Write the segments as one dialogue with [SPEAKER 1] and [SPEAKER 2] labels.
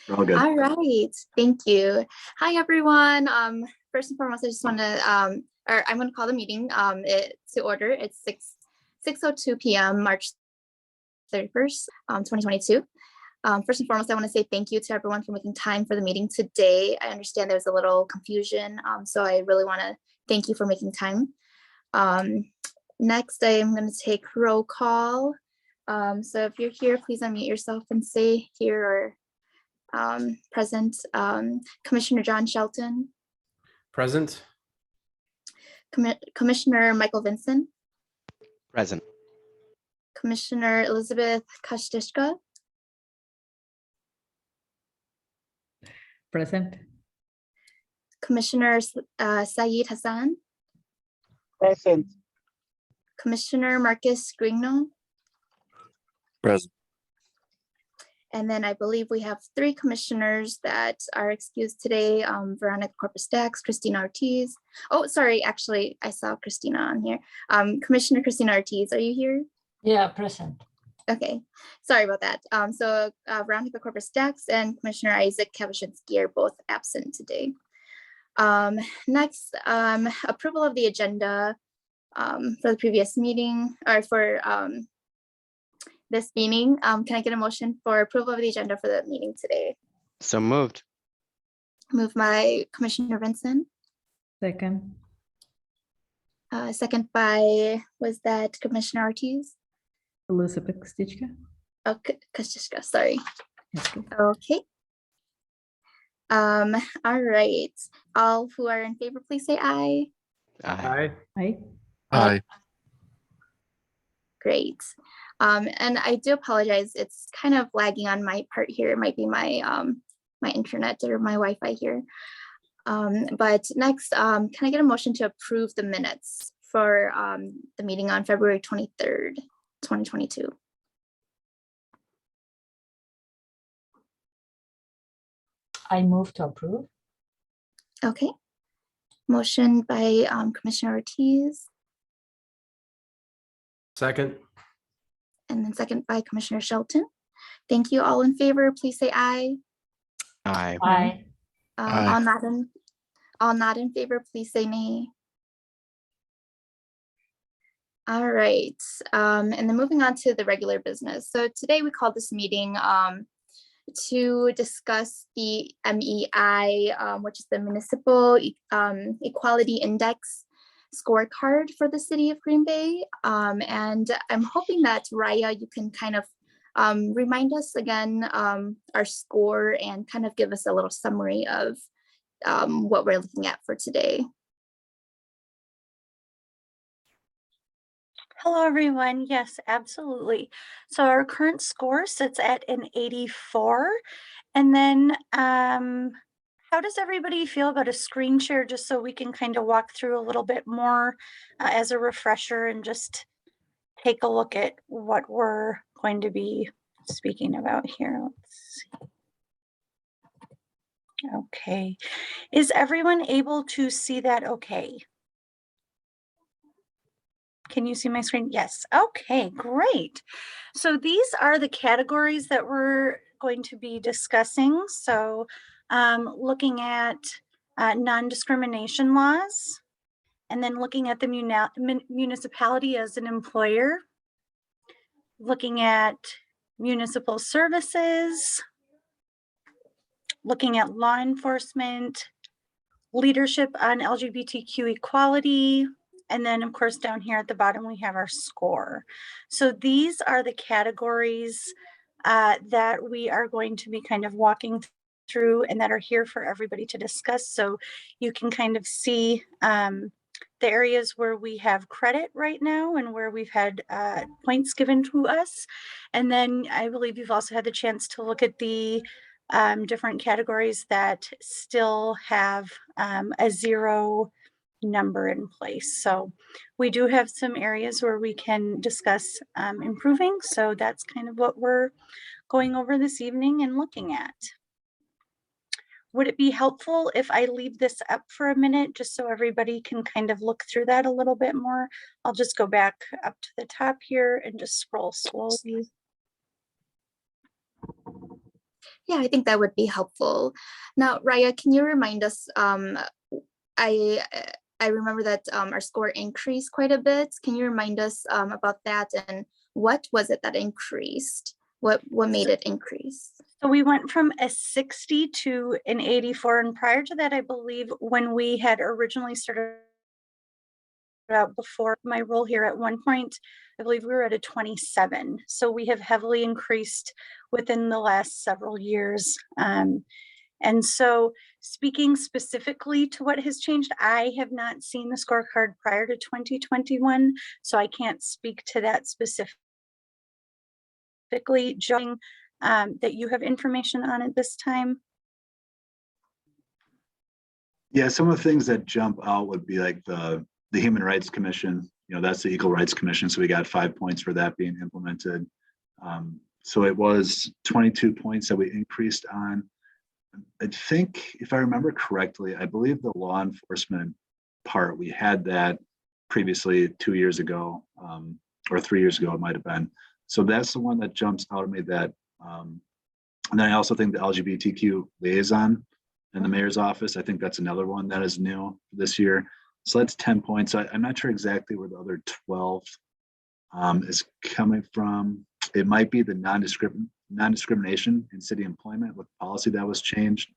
[SPEAKER 1] We're all good.
[SPEAKER 2] All right, thank you. Hi, everyone. First and foremost, I just want to, I'm going to call the meeting to order. It's 6:02 p.m. March 31st, 2022. First and foremost, I want to say thank you to everyone for making time for the meeting today. I understand there's a little confusion, so I really want to thank you for making time. Next, I am going to take roll call. So if you're here, please unmute yourself and say here or present. Commissioner John Shelton.
[SPEAKER 3] Present.
[SPEAKER 2] Commissioner Michael Vincent.
[SPEAKER 4] Present.
[SPEAKER 2] Commissioner Elizabeth Kashtishka.
[SPEAKER 5] Present.
[SPEAKER 2] Commissioner Saeed Hassan.
[SPEAKER 6] Present.
[SPEAKER 2] Commissioner Marcus Grigno.
[SPEAKER 1] Present.
[SPEAKER 2] And then I believe we have 3 commissioners that are excused today. Veronica Corpus-Dax, Christina Ortiz. Oh, sorry, actually, I saw Christina on here. Commissioner Christina Ortiz, are you here?
[SPEAKER 5] Yeah, present.
[SPEAKER 2] Okay, sorry about that. So Veronica Corpus-Dax and Commissioner Isaac Kavashinsky are both absent today. Next, approval of the agenda for the previous meeting, or for this meeting. Can I get a motion for approval of the agenda for the meeting today?
[SPEAKER 4] So moved.
[SPEAKER 2] Moved by Commissioner Vincent.
[SPEAKER 5] Second.
[SPEAKER 2] Second by, was that Commissioner Ortiz?
[SPEAKER 5] Elizabeth Kostishka.
[SPEAKER 2] Oh, Kostishka, sorry.
[SPEAKER 5] Okay.
[SPEAKER 2] Okay. All right. All who are in favor, please say aye.
[SPEAKER 4] Aye.
[SPEAKER 5] Aye.
[SPEAKER 1] Aye.
[SPEAKER 2] Great. And I do apologize. It's kind of lagging on my part here. It might be my my internet or my Wi-Fi here. But next, can I get a motion to approve the minutes for the meeting on February 23rd, 2022?
[SPEAKER 5] I move to approve.
[SPEAKER 2] Okay. Motion by Commissioner Ortiz,
[SPEAKER 3] Second.
[SPEAKER 2] and then second by Commissioner Shelton. Thank you. All in favor, please say aye.
[SPEAKER 4] Aye.
[SPEAKER 5] Aye.
[SPEAKER 1] Aye.
[SPEAKER 2] All not in favor, please say nay. All right, and then moving on to the regular business. So today we called this meeting to discuss the MEI, which is the Municipal Equality Index scorecard for the city of Green Bay. And I'm hoping that Raya, you can kind of remind us again our score and kind of give us a little summary of what we're looking at for today.
[SPEAKER 7] Hello, everyone. Yes, absolutely. So our current score sits at an 84. And then how does everybody feel about a screen share, just so we can kind of walk through a little bit more as a refresher and just take a look at what we're going to be speaking about here. Let's see. Okay. Is everyone able to see that okay? Can you see my screen? Yes. Okay, great. So these are the categories that we're going to be discussing. So looking at non-discrimination laws, and then looking at the municipality as an employer, looking at municipal services, looking at law enforcement, leadership on LGBTQ equality, and then of course down here at the bottom we have our score. So these are the categories that we are going to be kind of walking through and that are here for everybody to discuss. So you can kind of see the areas where we have credit right now and where we've had points given to us. And then I believe you've also had the chance to look at the different categories that still have a 0 number in place. So we do have some areas where we can discuss improving. So that's kind of what we're going over this evening and looking at. Would it be helpful if I leave this up for a minute just so everybody can kind of look through that a little bit more? I'll just go back up to the top here and just scroll slowly.
[SPEAKER 2] Yeah, I think that would be helpful. Now, Raya, can you remind us, I remember that our score increased quite a bit. Can you remind us about that, and what was it that increased? What made it increase?
[SPEAKER 7] So we went from a 60 to an 84, and prior to that, I believe when we had originally started out before my role here, at one point, I believe we were at a 27. So we have heavily increased within the last several years. And so speaking specifically to what has changed, I have not seen the scorecard prior to 2021, so I can't speak to that specifically. Judging that you have information on at this time.
[SPEAKER 3] Yeah, some of the things that jump out would be like the Human Rights Commission. That's the Equal Rights Commission, so we got 5 points for that being implemented. So it was 22 points that we increased on. I think, if I remember correctly, I believe the law enforcement part, we had that previously 2 years ago, or 3 years ago, it might have been. So that's the one that jumps out at me. That, and then I also think the LGBTQ liaison in the mayor's office, I think that's another one that is new this year. So that's 10 points. I'm not sure exactly where the other 12 is coming from. It might be the non-discrimination in city employment with policy that was changed.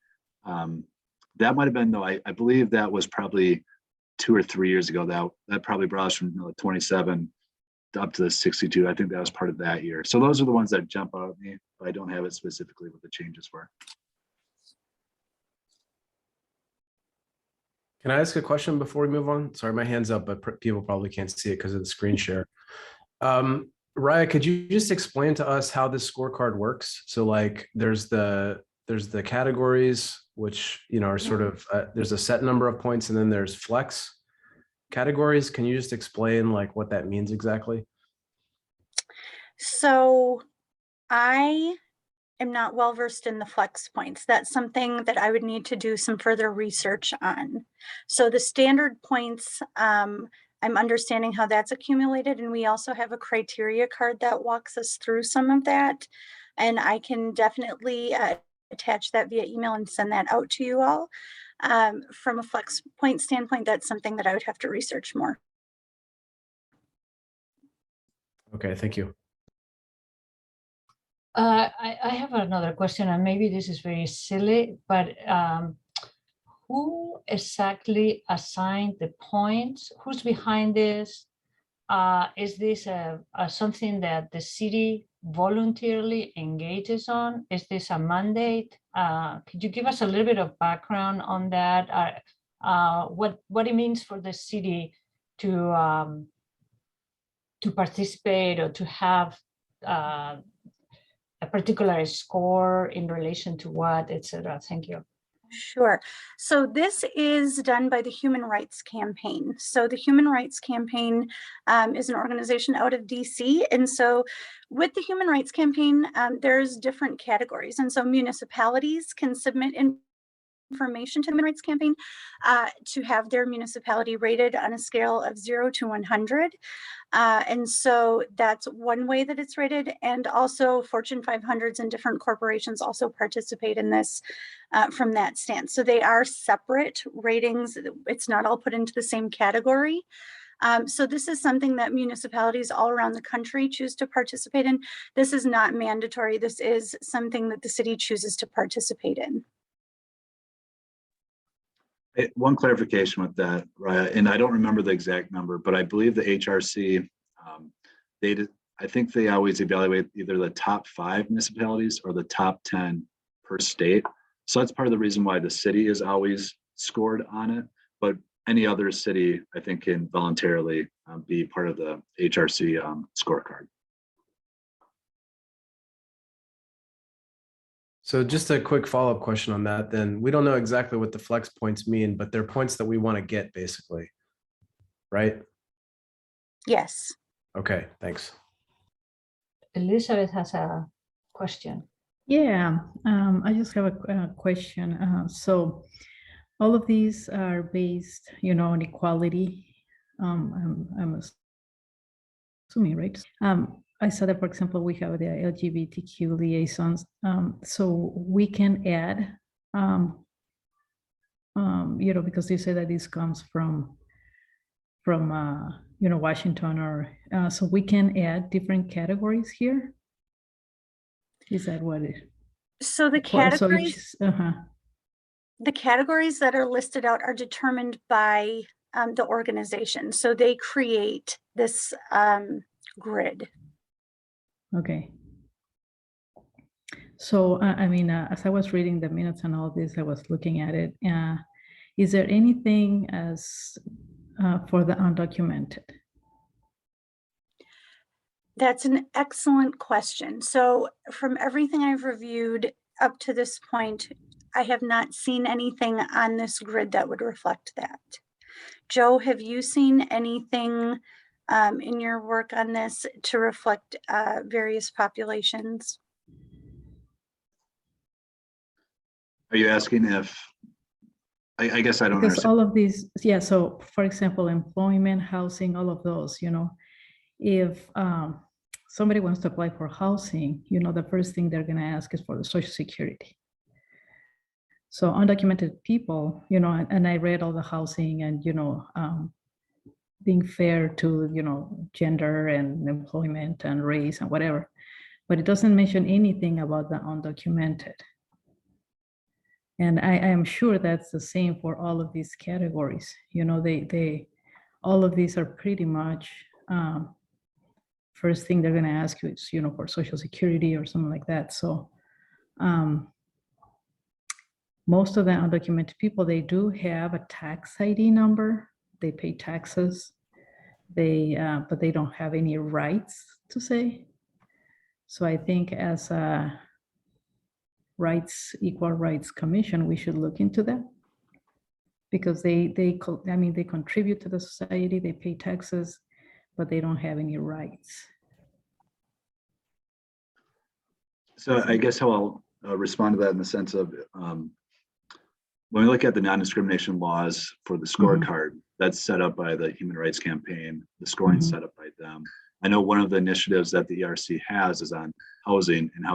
[SPEAKER 3] That might have been, though, I believe that was probably 2 or 3 years ago. That probably brought us from 27 up to the 62. I think that was part of that year. So those are the ones that jump out at me, but I don't have it specifically what the changes were.
[SPEAKER 8] Can I ask a question before we move on? Sorry, my hand's up, but people probably can't see it because of the screen share. Raya, could you just explain to us how this scorecard works? So like there's the categories, which are sort of, there's a set number of points, and then there's flex categories. Can you just explain like what that means exactly?
[SPEAKER 7] So I am not well versed in the flex points. That's something that I would need to do some further research on. So the standard points, I'm understanding how that's accumulated, and we also have a criteria card that walks us through some of that. And I can definitely attach that via email and send that out to you all. From a flex point standpoint, that's something that I would have to research more.
[SPEAKER 8] Okay, thank you.
[SPEAKER 5] I have another question, and maybe this is very silly, but who exactly assigned the points? Who's behind this? Is this something that the city voluntarily engages on? Is this a mandate? Could you give us a little bit of background on that? What it means for the city to participate or to have a particular score in relation to what, etc. Thank you.
[SPEAKER 7] Sure. So this is done by the Human Rights Campaign. So the Human Rights Campaign is an organization out of DC. And so with the Human Rights Campaign, there's different categories. And so municipalities can submit information to the Human Rights Campaign to have their municipality rated on a scale of 0 to 100. And so that's one way that it's rated. And also Fortune 500s and different corporations also participate in this from that stance. So they are separate ratings. It's not all put into the same category. So this is something that municipalities all around the country choose to participate in. This is not mandatory. This is something that the city chooses to participate in.
[SPEAKER 3] One clarification with that, Raya, and I don't remember the exact number, but I believe the HRC, I think they always evaluate either the top 5 municipalities or the top 10 per state. So that's part of the reason why the city is always scored on it, but any other city, I think, can voluntarily be part of the HRC scorecard.
[SPEAKER 8] So just a quick follow-up question on that, then. We don't know exactly what the flex points mean, but they're points that we want to get, basically, right?
[SPEAKER 7] Yes.
[SPEAKER 8] Okay, thanks.
[SPEAKER 5] Elizabeth has a question.
[SPEAKER 9] Yeah, I just have a question. So all of these are based, on equality. I'm assuming, right? I saw that, for example, we have the LGBTQ liaisons. So we can add, because you say that this comes from Washington, or so we can add different categories here. Is that what it?
[SPEAKER 7] So the categories, the categories that are listed out are determined by the organization. So they create this grid.
[SPEAKER 9] Okay. So, I mean, as I was reading the minutes and all this, I was looking at it. Is there anything as for the undocumented?
[SPEAKER 7] That's an excellent question. So from everything I've reviewed up to this point, I have not seen anything on this grid that would reflect that. Joe, have you seen anything in your work on this to reflect various populations?
[SPEAKER 3] Are you asking if, I guess I don't
[SPEAKER 9] Because
[SPEAKER 3] understand.
[SPEAKER 9] all of these, yeah, so for example, employment, housing, all of those, if somebody wants to apply for housing, the first thing they're going to ask is for the Social Security. So undocumented people, and I read all the housing and, being fair to, gender and employment and race and whatever, but it doesn't mention anything about the undocumented. And I am sure that's the same for all of these categories. All of these are pretty much, first thing they're going to ask you is, for Social Security or something like that. So most of the undocumented people, they do have a tax ID number. They pay taxes. But they don't have any rights to say. So I think as a Equal Rights Commission, we should look into that, because they contribute to the society, they pay taxes, but they don't have any rights.
[SPEAKER 3] So I guess how I'll respond to that in the sense of when we look at the non-discrimination laws for the scorecard, that's set up by the Human Rights Campaign, the scoring set up by them. I know one of the initiatives that the ERC has is on housing and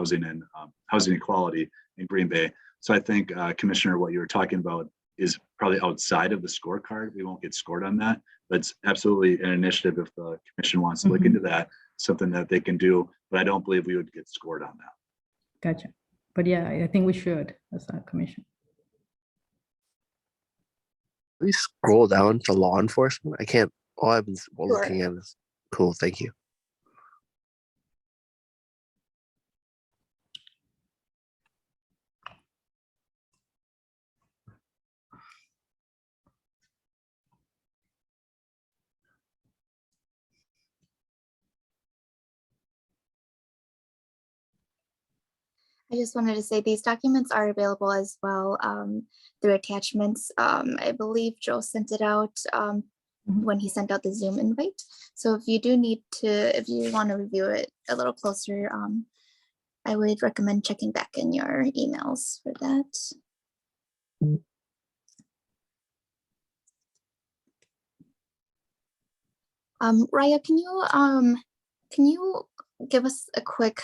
[SPEAKER 3] housing equality in Green Bay. So I think, Commissioner, what you were talking about is probably outside of the scorecard. We won't get scored on that, but it's absolutely an initiative if the commission wants to look into that, something that they can do, but I don't believe we would get scored on that.
[SPEAKER 9] Gotcha. But yeah, I think we should as a commission.
[SPEAKER 1] Please scroll down to law enforcement. I can't, all I've been looking at is cool. Thank you.
[SPEAKER 2] I just wanted to say these documents are available as well through attachments. I believe Joe sent it out when he sent out the Zoom invite. So if you do need to, if you want to review it a little closer, I would recommend checking back in your emails for that. Raya, can you give us a quick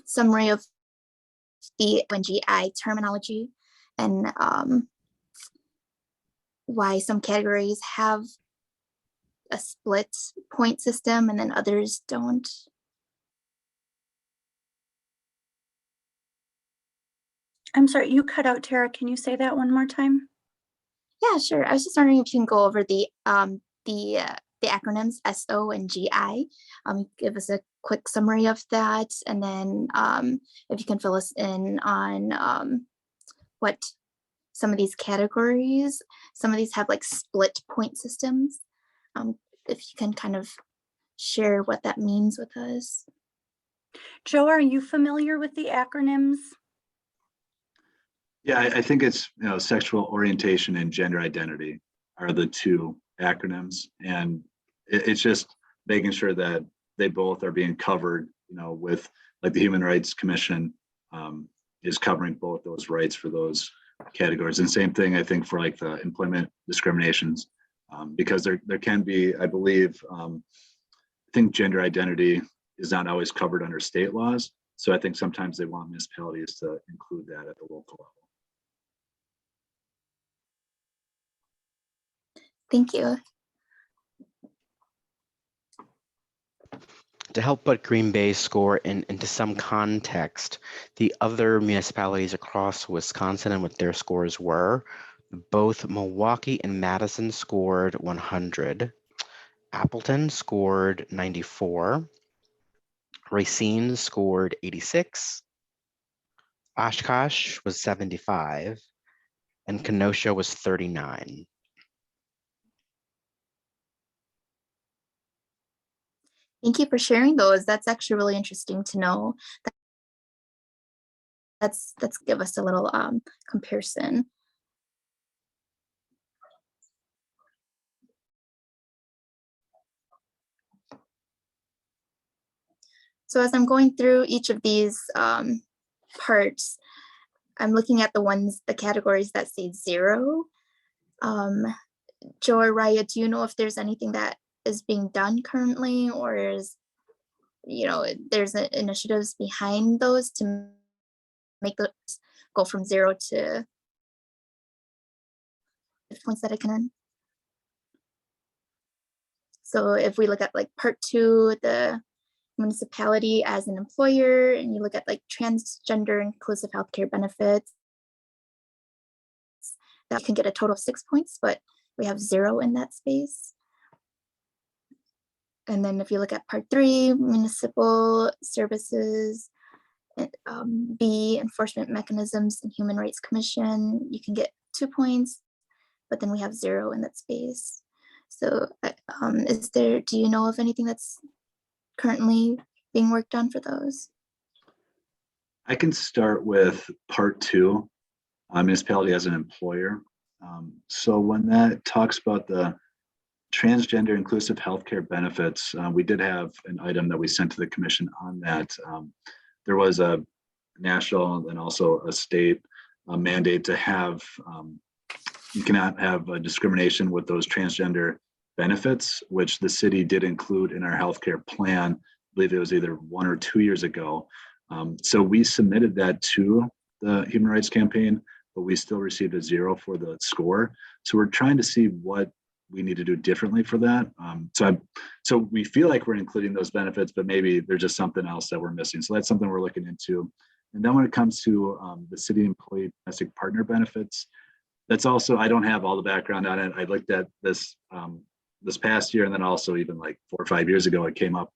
[SPEAKER 2] summary of the NGI terminology and why some categories have a split point system and then others don't?
[SPEAKER 7] I'm sorry, you cut out, Tara. Can you say that one more time?
[SPEAKER 2] Yeah, sure. I was just wondering if you can go over the acronyms SO and GI. Give us a quick summary of that, and then if you can fill us in on what some of these categories, some of these have like split point systems. If you can kind of share what that means with us.
[SPEAKER 7] Joe, are you familiar with the acronyms?
[SPEAKER 3] Yeah, I think it's, sexual orientation and gender identity are the two acronyms, and it's just making sure that they both are being covered, with like the Human Rights Commission is covering both those rights for those categories. And same thing, I think, for like the employment discriminations, because there can be, I believe, I think gender identity is not always covered under state laws. So I think sometimes they want municipalities to include that at the local level.
[SPEAKER 2] Thank you.
[SPEAKER 4] To help put Green Bay's score into some context, the other municipalities across Wisconsin and what their scores were, both Milwaukee and Madison scored 100. Appleton scored 94. Racine scored 86. Oshkosh was 75. And Kenosha was 39.
[SPEAKER 2] Thank you for sharing those. That's actually really interesting to know. Let's give us a little comparison. So as I'm going through each of these parts, I'm looking at the categories that say 0. Joe or Raya, do you know if there's anything that is being done currently, or is, there's initiatives behind those to make those go from 0 to points that I can earn? So if we look at like part 2, the municipality as an employer, and you look at like transgender inclusive healthcare benefits, that can get a total of 6 points, but we have 0 in that space. And then if you look at part 3, municipal services, B, enforcement mechanisms and human rights commission, you can get 2 points, but then we have 0 in that space. So do you know of anything that's currently being worked on for those?
[SPEAKER 3] I can start with part 2, municipality as an employer. So when that talks about the transgender inclusive healthcare benefits, we did have an item that we sent to the commission on that. There was a national and also a state mandate to have, you cannot have a discrimination with those transgender benefits, which the city did include in our healthcare plan. I believe it was either 1 or 2 years ago. So we submitted that to the Human Rights Campaign, but we still received a 0 for the score. So we're trying to see what we need to do differently for that. So we feel like we're including those benefits, but maybe there's just something else that we're missing. So that's something we're looking into. And then when it comes to the city employee domestic partner benefits, that's also, I don't have all the background on it. I looked at this this past year, and then also even like 4 or 5 years ago, it came up.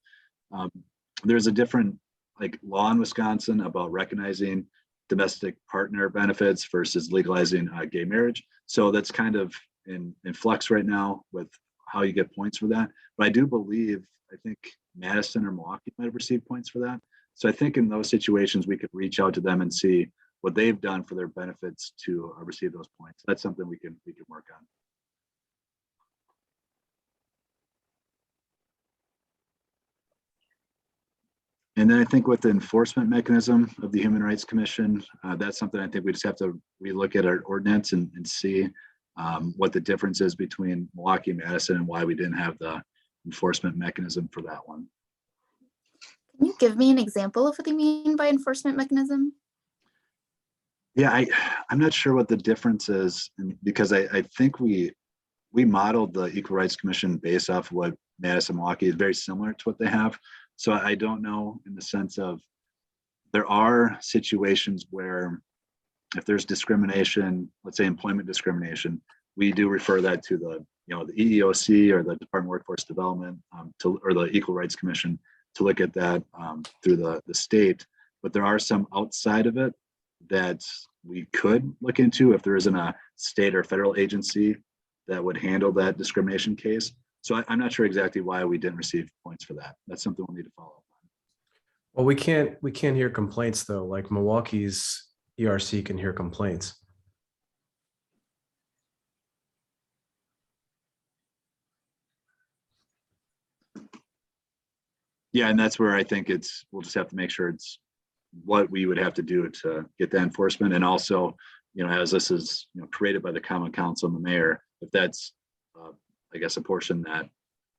[SPEAKER 3] There's a different like law in Wisconsin about recognizing domestic partner benefits versus legalizing gay marriage. So that's kind of in flux right now with how you get points for that. But I do believe, I think Madison or Milwaukee might have received points for that. So I think in those situations, we could reach out to them and see what they've done for their benefits to receive those points. That's something we can work on. And then I think with the enforcement mechanism of the Human Rights Commission, that's something I think we just have to relook at our ordinance and see what the difference is between Milwaukee and Madison and why we didn't have the enforcement mechanism for that one.
[SPEAKER 2] Can you give me an example of what you mean by enforcement mechanism?
[SPEAKER 3] Yeah, I'm not sure what the difference is, because I think we modeled the Equal Rights Commission based off of what Madison, Milwaukee is very similar to what they have. So I don't know, in the sense of, there are situations where if there's discrimination, let's say employment discrimination, we do refer that to the EEOC or the Department of Workforce Development or the Equal Rights Commission to look at that through the state. But there are some outside of it that we could look into if there isn't a state or federal agency that would handle that discrimination case. So I'm not sure exactly why we didn't receive points for that. That's something we'll need to follow up on.
[SPEAKER 8] Well, we can't hear complaints though. Like Milwaukee's ERC can hear complaints.
[SPEAKER 3] Yeah, and that's where I think we'll just have to make sure it's what we would have to do to get that enforcement. And also, as this is created by the Common Council and the mayor, if that's I guess a portion that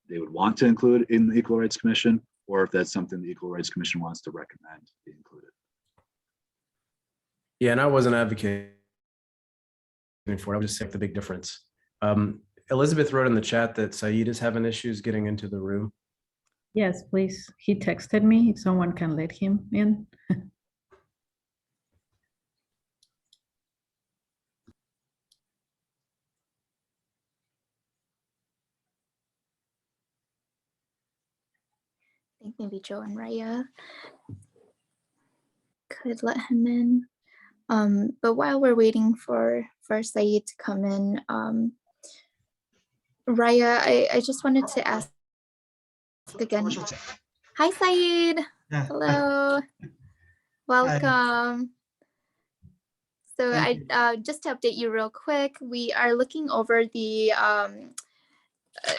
[SPEAKER 3] they would want to include in the Equal Rights Commission, or if that's something the Equal Rights Commission wants to recommend be included.
[SPEAKER 8] Yeah, and I wasn't advocating for it. I was just saying the big difference. Elizabeth wrote in the chat that Saeed is having issues getting into the room.
[SPEAKER 9] Yes, please. He texted me if someone can let him in.
[SPEAKER 2] I think maybe Joe and Raya could let him in. But while we're waiting for Saeed to come in, Raya, I just wanted to ask again. Hi, Saeed.
[SPEAKER 10] Yeah.
[SPEAKER 2] Hello. Welcome. So
[SPEAKER 10] Thank
[SPEAKER 2] I just to update you real quick, we are looking over the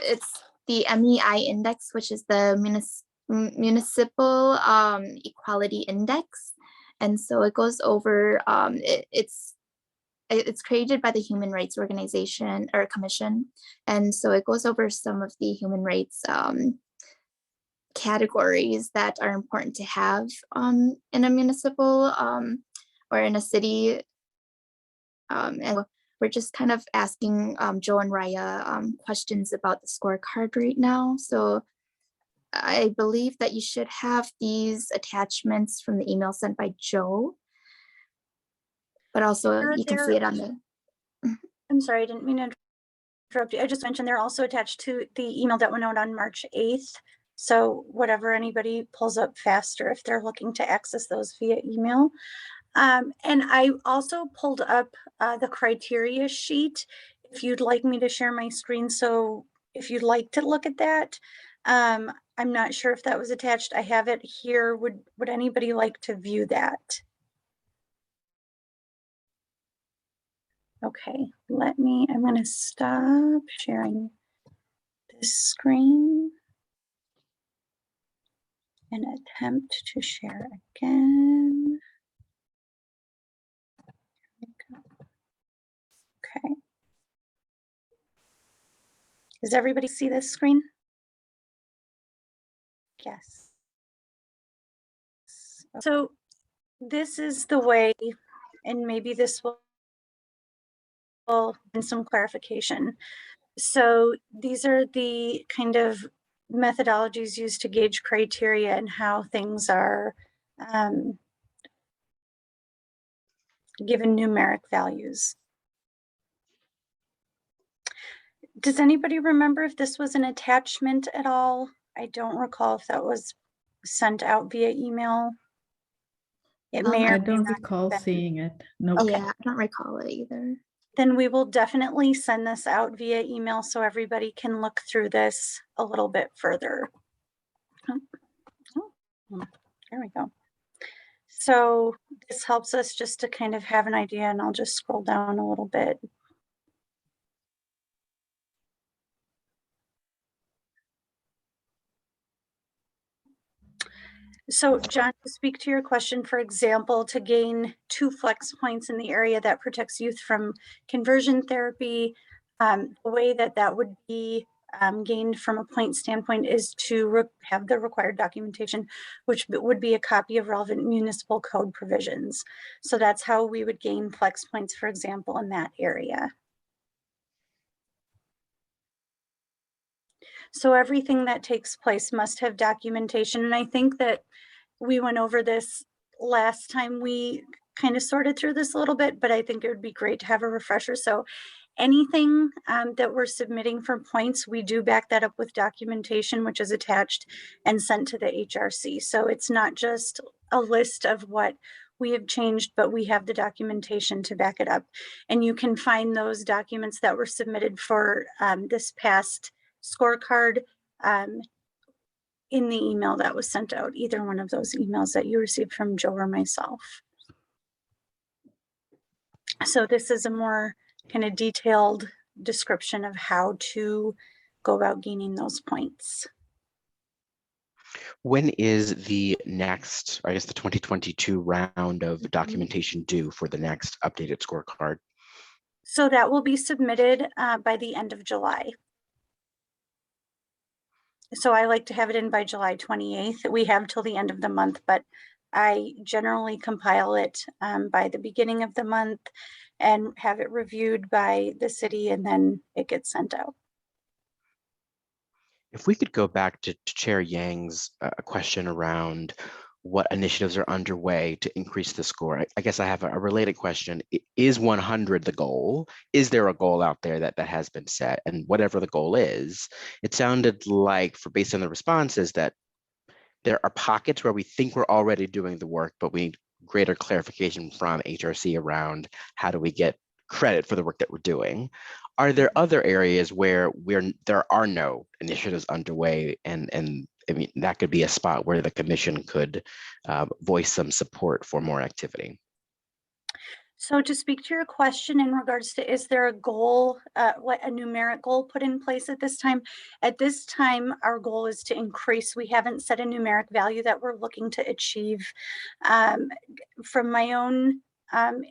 [SPEAKER 2] it's the MEI index, which is the municipal equality index, and so it goes over it's created by the Human Rights Organization or Commission, and so it goes over some of the human rights categories that are important to have in a municipal or in a city. And we're just kind of asking Joe and Raya questions about the scorecard right now. So I believe that you should have these attachments from the email sent by Joe, but also you can see it on the.
[SPEAKER 7] I'm sorry, I didn't mean to interrupt you. I just mentioned they're also attached to the email that went out on March 8th. So whatever anybody pulls up faster if they're looking to access those via email. And I also pulled up the criteria sheet if you'd like me to share my screen. So if you'd like to look at that, I'm not sure if that was attached. I have it here. Would anybody like to view that? Okay, I'm going to stop sharing this screen and attempt to share again. Okay. Does everybody see this screen? Yes. So this is the way, and maybe this will in some clarification. So these are the kind of methodologies used to gauge criteria and how things are given numeric values. Does anybody remember if this was an attachment at all? I don't recall if that was sent out via email. It may or
[SPEAKER 9] I
[SPEAKER 7] may
[SPEAKER 9] don't
[SPEAKER 7] not have
[SPEAKER 9] recall
[SPEAKER 7] been.
[SPEAKER 9] seeing it. No.
[SPEAKER 7] Okay.
[SPEAKER 2] Yeah, I don't recall it either.
[SPEAKER 7] Then we will definitely send this out via email so everybody can look through this a little bit further. Oh, there we go. So this helps us just to kind of have an idea, and I'll just scroll down a little bit. So John, to speak to your question, for example, to gain 2 flex points in the area that protects youth from conversion therapy, the way that would be gained from a point standpoint is to have the required documentation, which would be a copy of relevant municipal code provisions. So that's how we would gain flex points, for example, in that area. So everything that takes place must have documentation. And I think that we went over this last time we kind of sorted through this a little bit, but I think it would be great to have a refresher. So anything that we're submitting for points, we do back that up with documentation, which is attached and sent to the HRC. So it's not just a list of what we have changed, but we have the documentation to back it up. And you can find those documents that were submitted for this past scorecard in the email that was sent out, either one of those emails that you received from Joe or myself. So this is a more kind of detailed description of how to go about gaining those points.
[SPEAKER 4] When is the next, I guess the 2022 round of documentation due for the next updated scorecard?
[SPEAKER 7] So that will be submitted by the end of July. So I like to have it in by July 28th. We have till the end of the month, but I generally compile it by the beginning of the month and have it reviewed by the city, and then it gets sent out.
[SPEAKER 4] If we could go back to Chair Yang's question around what initiatives are underway to increase the score, I guess I have a related question. Is 100 the goal? Is there a goal out there that has been set? And whatever the goal is, it sounded like, based on the responses, that there are pockets where we think we're already doing the work, but we need greater clarification from HRC around how do we get credit for the work that we're doing. Are there other areas where there are no initiatives underway, and I mean, that could be a spot where the commission could voice some support for more activity?
[SPEAKER 7] So to speak to your question in regards to, is there a goal, a numeric goal put in place at this time? At this time, our goal is to increase. We haven't set a numeric value that we're looking to achieve. From my own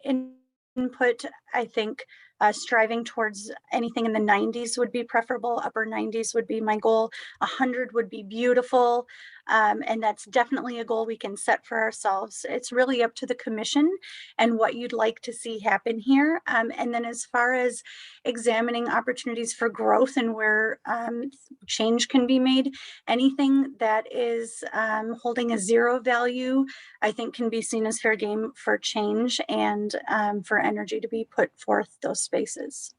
[SPEAKER 7] input, I think striving towards anything in the 90s would be preferable. Upper 90s would be my goal. 100 would be beautiful. And that's definitely a goal we can set for ourselves. It's really up to the commission and what you'd like to see happen here. And then as far as examining opportunities for growth and where change can be made, anything that is holding a zero value, I think can be seen as fair game for change and for energy to be put forth those spaces.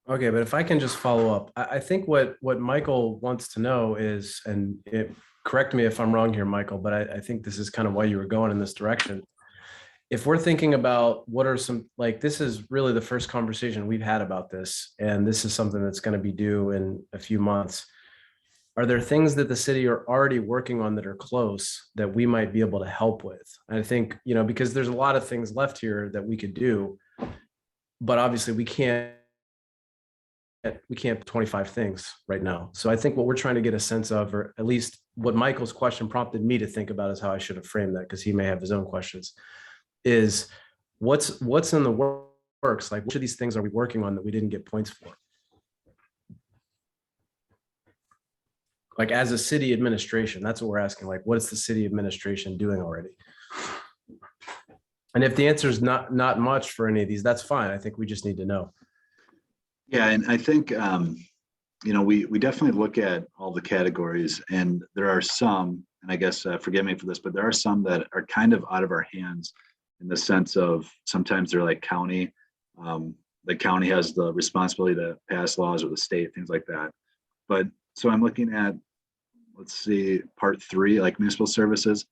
[SPEAKER 8] Okay, but if I can just follow up, I think what Michael wants to know is, and correct me if I'm wrong here, Michael, but I think this is kind of why you were going in this direction. If we're thinking about what are some, like, this is really the first conversation we've had about this, and this is something that's going to be due in a few months. Are there things that the city are already working on that are close that we might be able to help with? I think, because there's a lot of things left here that we could do, but obviously we can't 25 things right now. So I think what we're trying to get a sense of, or at least what Michael's question prompted me to think about, is how I should have framed that, because he may have his own questions, is what's in the works? Like, which of these things are we working on that we didn't get points for? Like, as a city administration, that's what we're asking. Like, what is the city administration doing already? And if the answer is not much for any of these, that's fine. I think we just need to know.
[SPEAKER 3] Yeah, and I think, we definitely look at all the categories, and there are some, and I guess, forgive me for this, but there are some that are kind of out of our hands in the sense of sometimes they're like county. The county has the responsibility to pass laws, or the state, things like that. But so I'm looking at, let's see, part 3, like municipal services.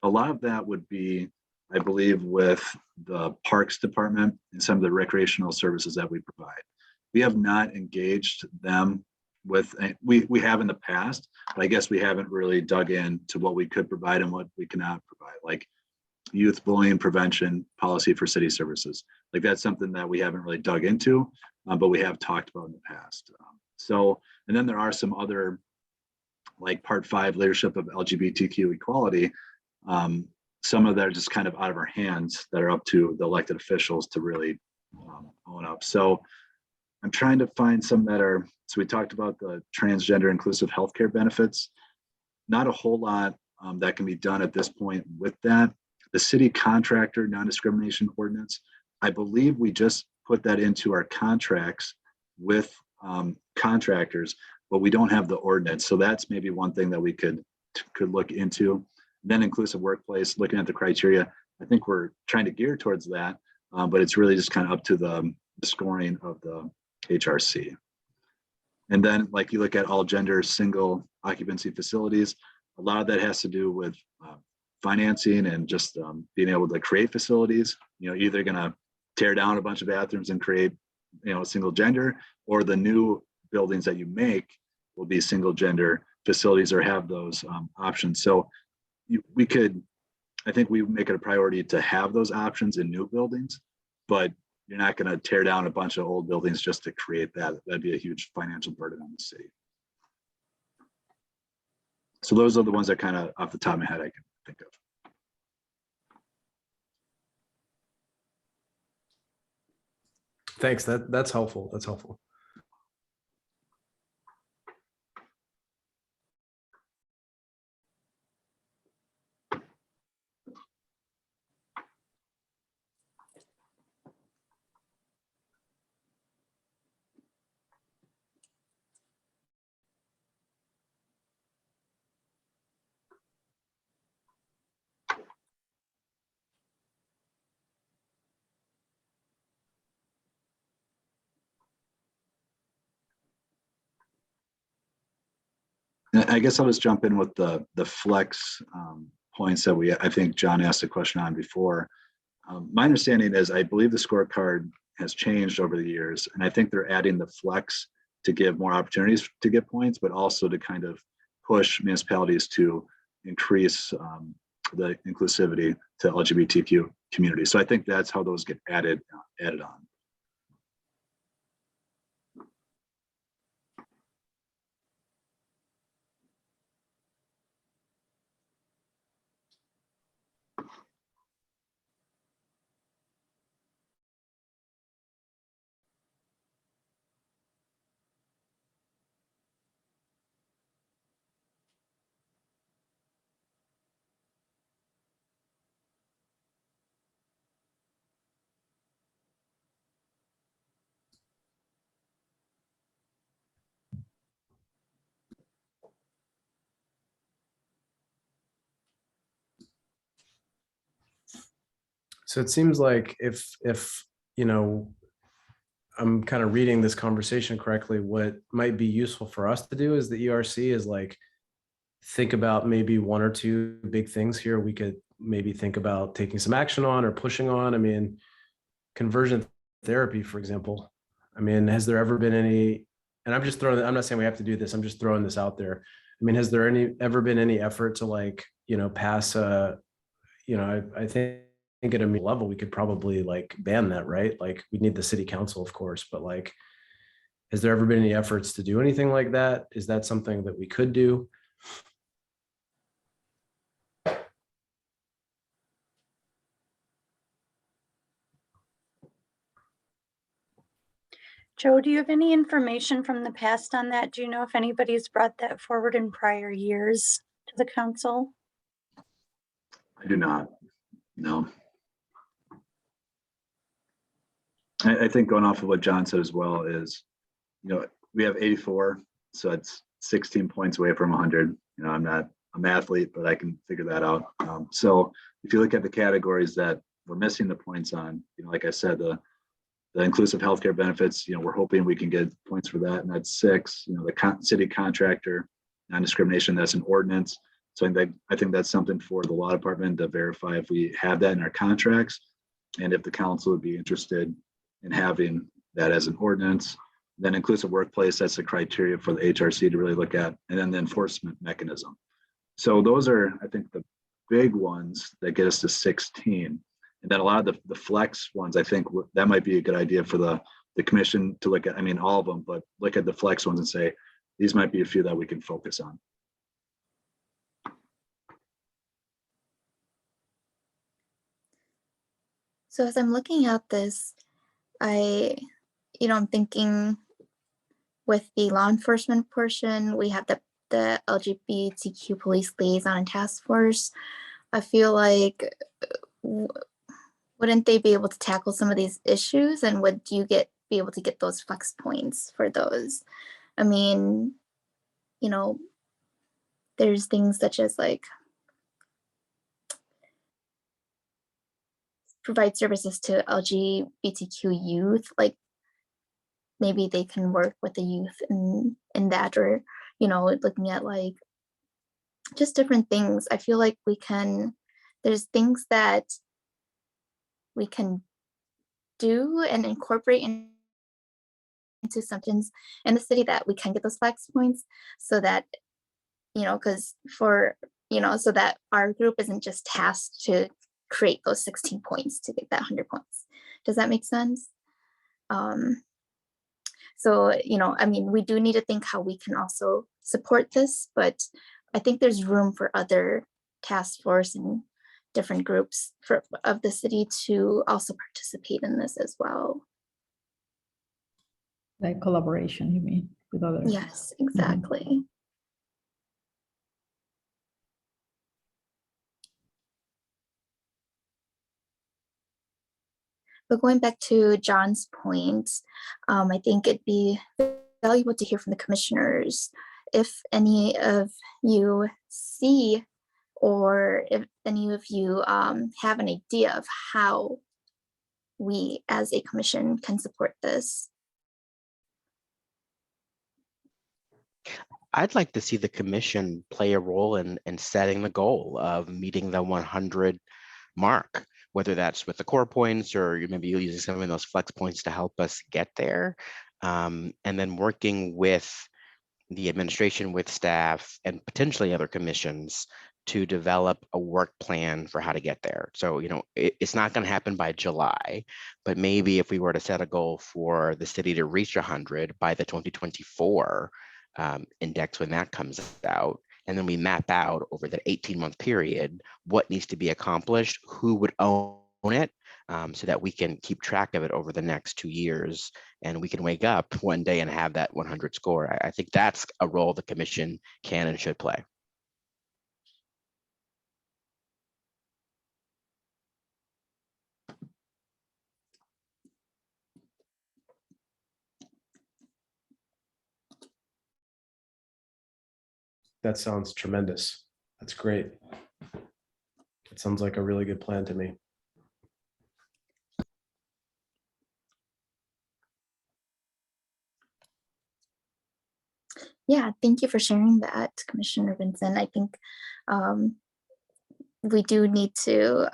[SPEAKER 3] A lot of that would be, I believe, with the Parks Department and some of the recreational services that we provide. We have not engaged them with, we have in the past, but I guess we haven't really dug into what we could provide and what we cannot provide, like youth bullying prevention policy for city services. Like, that's something that we haven't really dug into, but we have talked about in the past. And then there are some other, like part 5, leadership of LGBTQ equality. Some of that are just kind of out of our hands, that are up to the elected officials to really own up. So I'm trying to find some that are, so we talked about the transgender inclusive healthcare benefits. Not a whole lot that can be done at this point with that. The city contractor non-discrimination ordinance, I believe we just put that into our contracts with contractors, but we don't have the ordinance. So that's maybe one thing that we could look into. Then inclusive workplace, looking at the criteria, I think we're trying to gear towards that, but it's really just kind of up to the scoring of the HRC. And then, like, you look at all gender single occupancy facilities, a lot of that has to do with financing and just being able to create facilities. Either going to tear down a bunch of bathrooms and create, a single gender, or the new buildings that you make will be single gender facilities or have those options. So I think we make it a priority to have those options in new buildings, but you're not going to tear down a bunch of old buildings just to create that. That'd be a huge financial burden on the city. So those are the ones that kind of off the top of my head I can think of.
[SPEAKER 8] Thanks. That's helpful. That's helpful.
[SPEAKER 3] I guess I'll just jump in with the flex points that I think John asked a question on before. My understanding is I believe the scorecard has changed over the years, and I think they're adding the flex to give more opportunities to get points, but also to kind of push municipalities to increase the inclusivity to LGBTQ community. So I think that's how those get added on.
[SPEAKER 8] So it seems like if you know, I'm kind of reading this conversation correctly, what might be useful for us to do as the ERC is like think about maybe one or two big things here we could maybe think about taking some action on or pushing on. I mean, conversion therapy, for example. I mean, has there ever been any, and I'm not saying we have to do this, I'm just throwing this out there. I mean, has there ever been any effort to like, you know, pass I think at a level we could probably like ban that, right? Like we need the city council, of course, but like, has there ever been any efforts to do anything like that? Is that something that we could do?
[SPEAKER 7] Joe, do you have any information from the past on that? Do you know if anybody's brought that forward in prior years to the council?
[SPEAKER 3] I do not. No. I think going off of what John said as well is, you know, we have 84, so it's 16 points away from 100. You know, I'm not an athlete, but I can figure that out. So if you look at the categories that we're missing the points on, you know, like I said, the inclusive healthcare benefits, you know, we're hoping we can get points for that, and that's 6. You know, the city contractor, non-discrimination, that's an ordinance. So I think that's something for the law department to verify if we have that in our contracts, and if the council would be interested in having that as an ordinance. Then inclusive workplace, that's the criteria for the HRC to really look at, and then the enforcement mechanism. So those are, I think, the big ones that get us to 16. And then a lot of the flex ones, I think that might be a good idea for the commission to look at. I mean, all of them, but look at the flex ones and say, these might be a few that we can focus on.
[SPEAKER 2] So as I'm looking at this, I'm thinking with the law enforcement portion, we have the LGBTQ police liaison and task force. I feel like wouldn't they be able to tackle some of these issues, and would you be able to get those flex points for those? I mean, you know, there's things such as like provide services to LGBTQ youth, like maybe they can work with the youth in that, or, you know, looking at like just different things. I feel like there's things that we can do and incorporate into something in the city that we can get those flex points, so that, you know, so that our group isn't just tasked to create those 16 points to get that 100 points. Does that make sense? So, you know, I mean, we do need to think how we can also support this, but I think there's room for other task force and different groups of the city to also participate in this as well.
[SPEAKER 9] Like collaboration, you mean, with others?
[SPEAKER 2] Yes, exactly. But going back to John's point, I think it'd be valuable to hear from the commissioners if any of you see, or if any of you have an idea of how we as a commission can support this.
[SPEAKER 4] I'd like to see the commission play a role in setting the goal of meeting the 100 mark, whether that's with the core points or maybe using some of those flex points to help us get there. And then working with the administration, with staff, and potentially other commissions to develop a work plan for how to get there. So, it's not going to happen by July, but maybe if we were to set a goal for the city to reach 100 by the 2024 index when that comes out, and then we map out over the 18-month period what needs to be accomplished, who would own it, so that we can keep track of it over the next 2 years, and we can wake up one day and have that 100 score. I think that's a role the commission can and should play.
[SPEAKER 8] That sounds tremendous. That's great. It sounds like a really good plan to me.
[SPEAKER 2] Yeah, thank you for sharing that, Commissioner Vincent. I think we do need to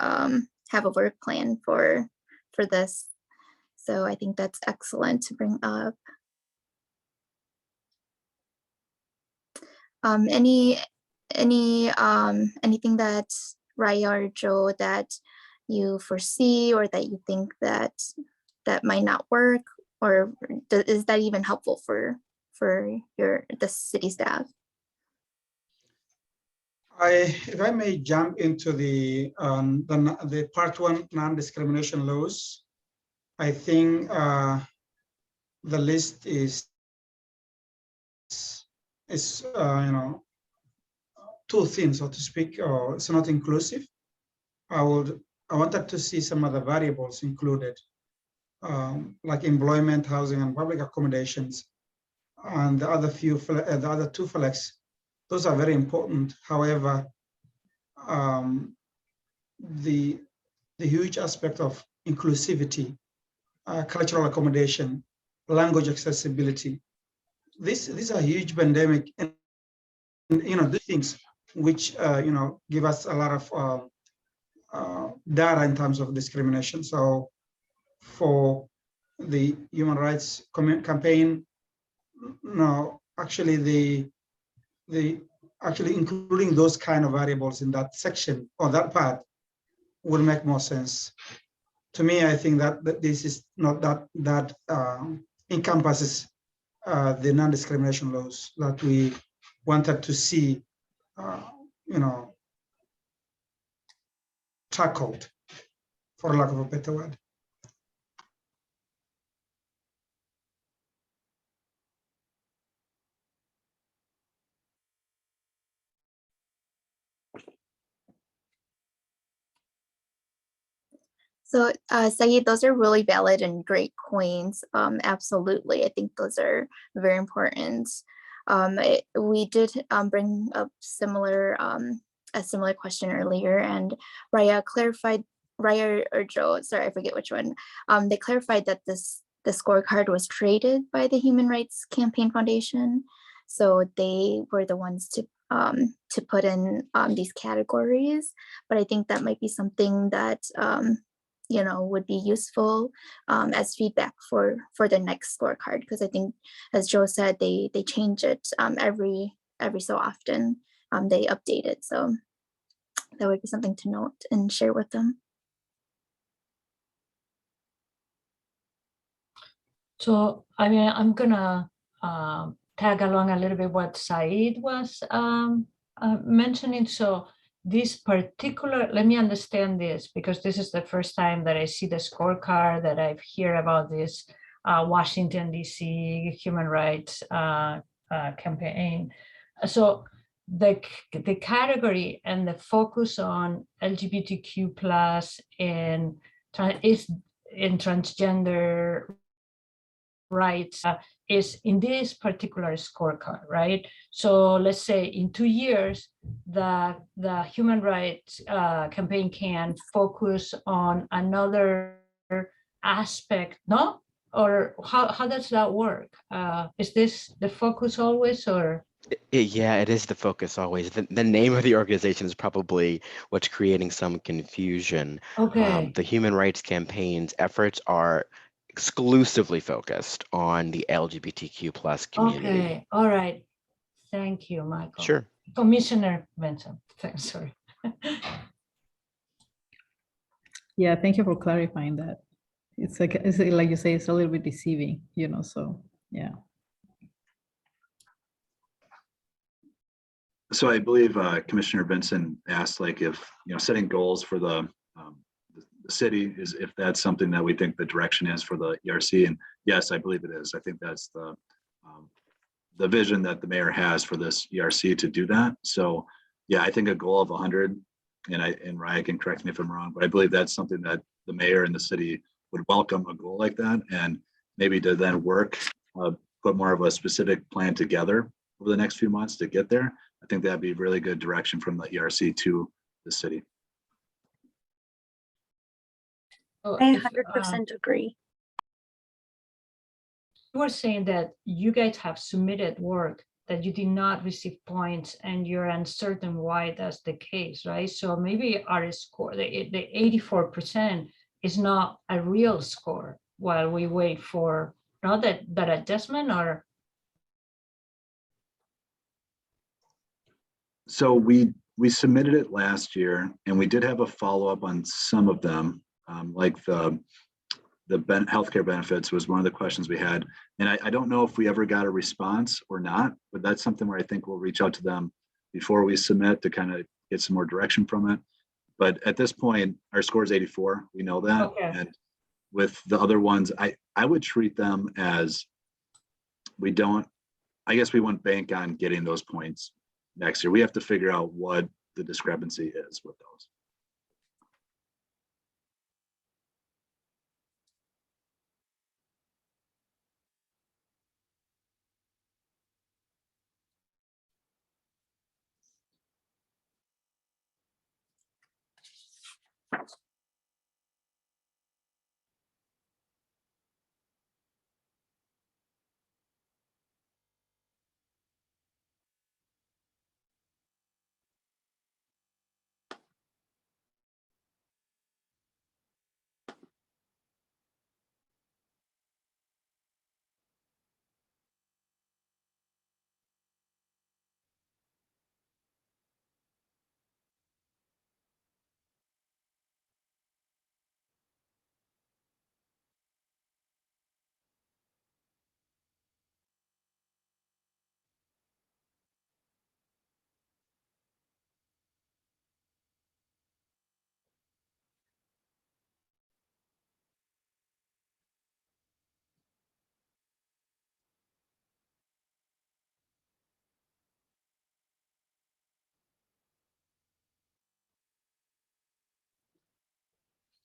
[SPEAKER 2] have a work plan for this. So I think that's excellent to bring up. Anything that Raya or Joe that you foresee or that you think that might not work, or is that even helpful for the city staff?
[SPEAKER 10] If I may jump into the part 1 non-discrimination laws, I think the list is too thin, so to speak, or it's not inclusive. I wanted to see some other variables included, like employment, housing, and public accommodations, and the other two flex. Those are very important. However, the huge aspect of inclusivity, cultural accommodation, language accessibility, these are huge pandemic, and the things which give us a lot of data in terms of discrimination. So for the human rights campaign, no, actually actually including those kind of variables in that section or that part would make more sense. To me, I think that this is not that encompasses the non-discrimination laws that we wanted to see, tackled, for lack of a better word.
[SPEAKER 2] So Saeed, those are really valid and great points. Absolutely, I think those are very important. We did bring up a similar question earlier, and Raya clarified, Raya or Joe, sorry, I forget which one. They clarified that the scorecard was created by the Human Rights Campaign Foundation, so they were the ones to put in these categories. But I think that might be something that would be useful as feedback for the next scorecard, because I think, as Joe said, they change it every so often. They update it, so that would be something to note and share with them.
[SPEAKER 5] So I mean, I'm gonna tag along a little bit what Saeed was mentioning. So this particular, let me understand this, because this is the first time that I see the scorecard, that I've heard about this Washington, D.C. human rights campaign. So the category and the focus on LGBTQ plus and transgender rights is in this particular scorecard, right? So let's say in 2 years, the human rights campaign can focus on another aspect, no? Or how does that work? Is this the focus always, or?
[SPEAKER 4] Yeah, it is the focus always. The name of the organization is probably what's creating some confusion.
[SPEAKER 5] Okay,
[SPEAKER 4] The Human Rights Campaign's efforts are exclusively focused on the LGBTQ plus community.
[SPEAKER 5] okay, all right. Thank you, Michael.
[SPEAKER 4] Sure.
[SPEAKER 5] Commissioner Benson, thanks, sorry.
[SPEAKER 9] Yeah, thank you for clarifying that. It's like you say, it's a little bit deceiving, so yeah.
[SPEAKER 3] So I believe Commissioner Benson asked like if, setting goals for the city is if that's something that we think the direction is for the ERC. And yes, I believe it is. I think that's the vision that the mayor has for this ERC to do that. So yeah, I think a goal of 100, and Ryan can correct me if I'm wrong, but I believe that's something that the mayor and the city would welcome a goal like that, and maybe to then work, put more of a specific plan together over the next few months to get there. I think that'd be really good direction from the ERC to the city.
[SPEAKER 5] Oh,
[SPEAKER 7] I
[SPEAKER 5] if,
[SPEAKER 7] 100% agree.
[SPEAKER 5] You were saying that you guys have submitted work that you did not receive points and you're uncertain why that's the case, right? So maybe our score, the 84% is not a real score while we wait for not that adjustment or.
[SPEAKER 3] So we submitted it last year, and we did have a follow-up on some of them, like the healthcare benefits was one of the questions we had. And I don't know if we ever got a response or not, but that's something where I think we'll reach out to them before we submit to kind of get some more direction from it. But at this point, our score is 84. We know that.
[SPEAKER 5] Okay.
[SPEAKER 3] And with the other ones, I would treat them as I guess we wouldn't bank on getting those points next year. We have to figure out what the discrepancy is with those.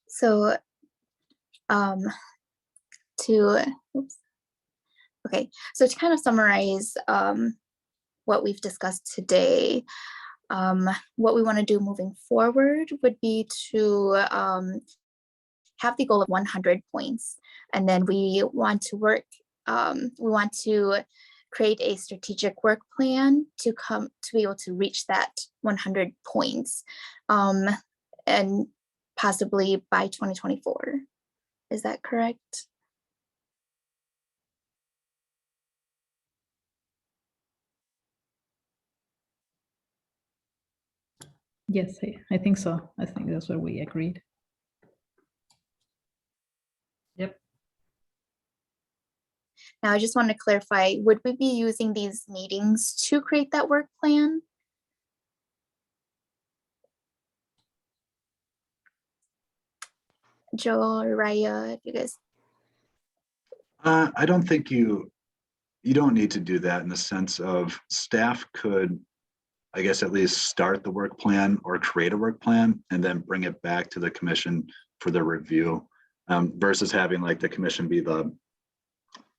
[SPEAKER 2] So so to kind of summarize what we've discussed today, what we want to do moving forward would be to have the goal of 100 points, and then we want to create a strategic work plan to be able to reach that 100 points, and possibly by 2024. Is that correct?
[SPEAKER 9] Yes, I think so. I think that's what we agreed.
[SPEAKER 5] Yep.
[SPEAKER 2] Now, I just want to clarify, would we be using these meetings to create that work plan? Joel or Raya, if you guys.
[SPEAKER 3] I don't think you don't need to do that, in the sense of staff could, I guess, at least start the work plan or create a work plan and then bring it back to the commission for the review, versus having like the commission be the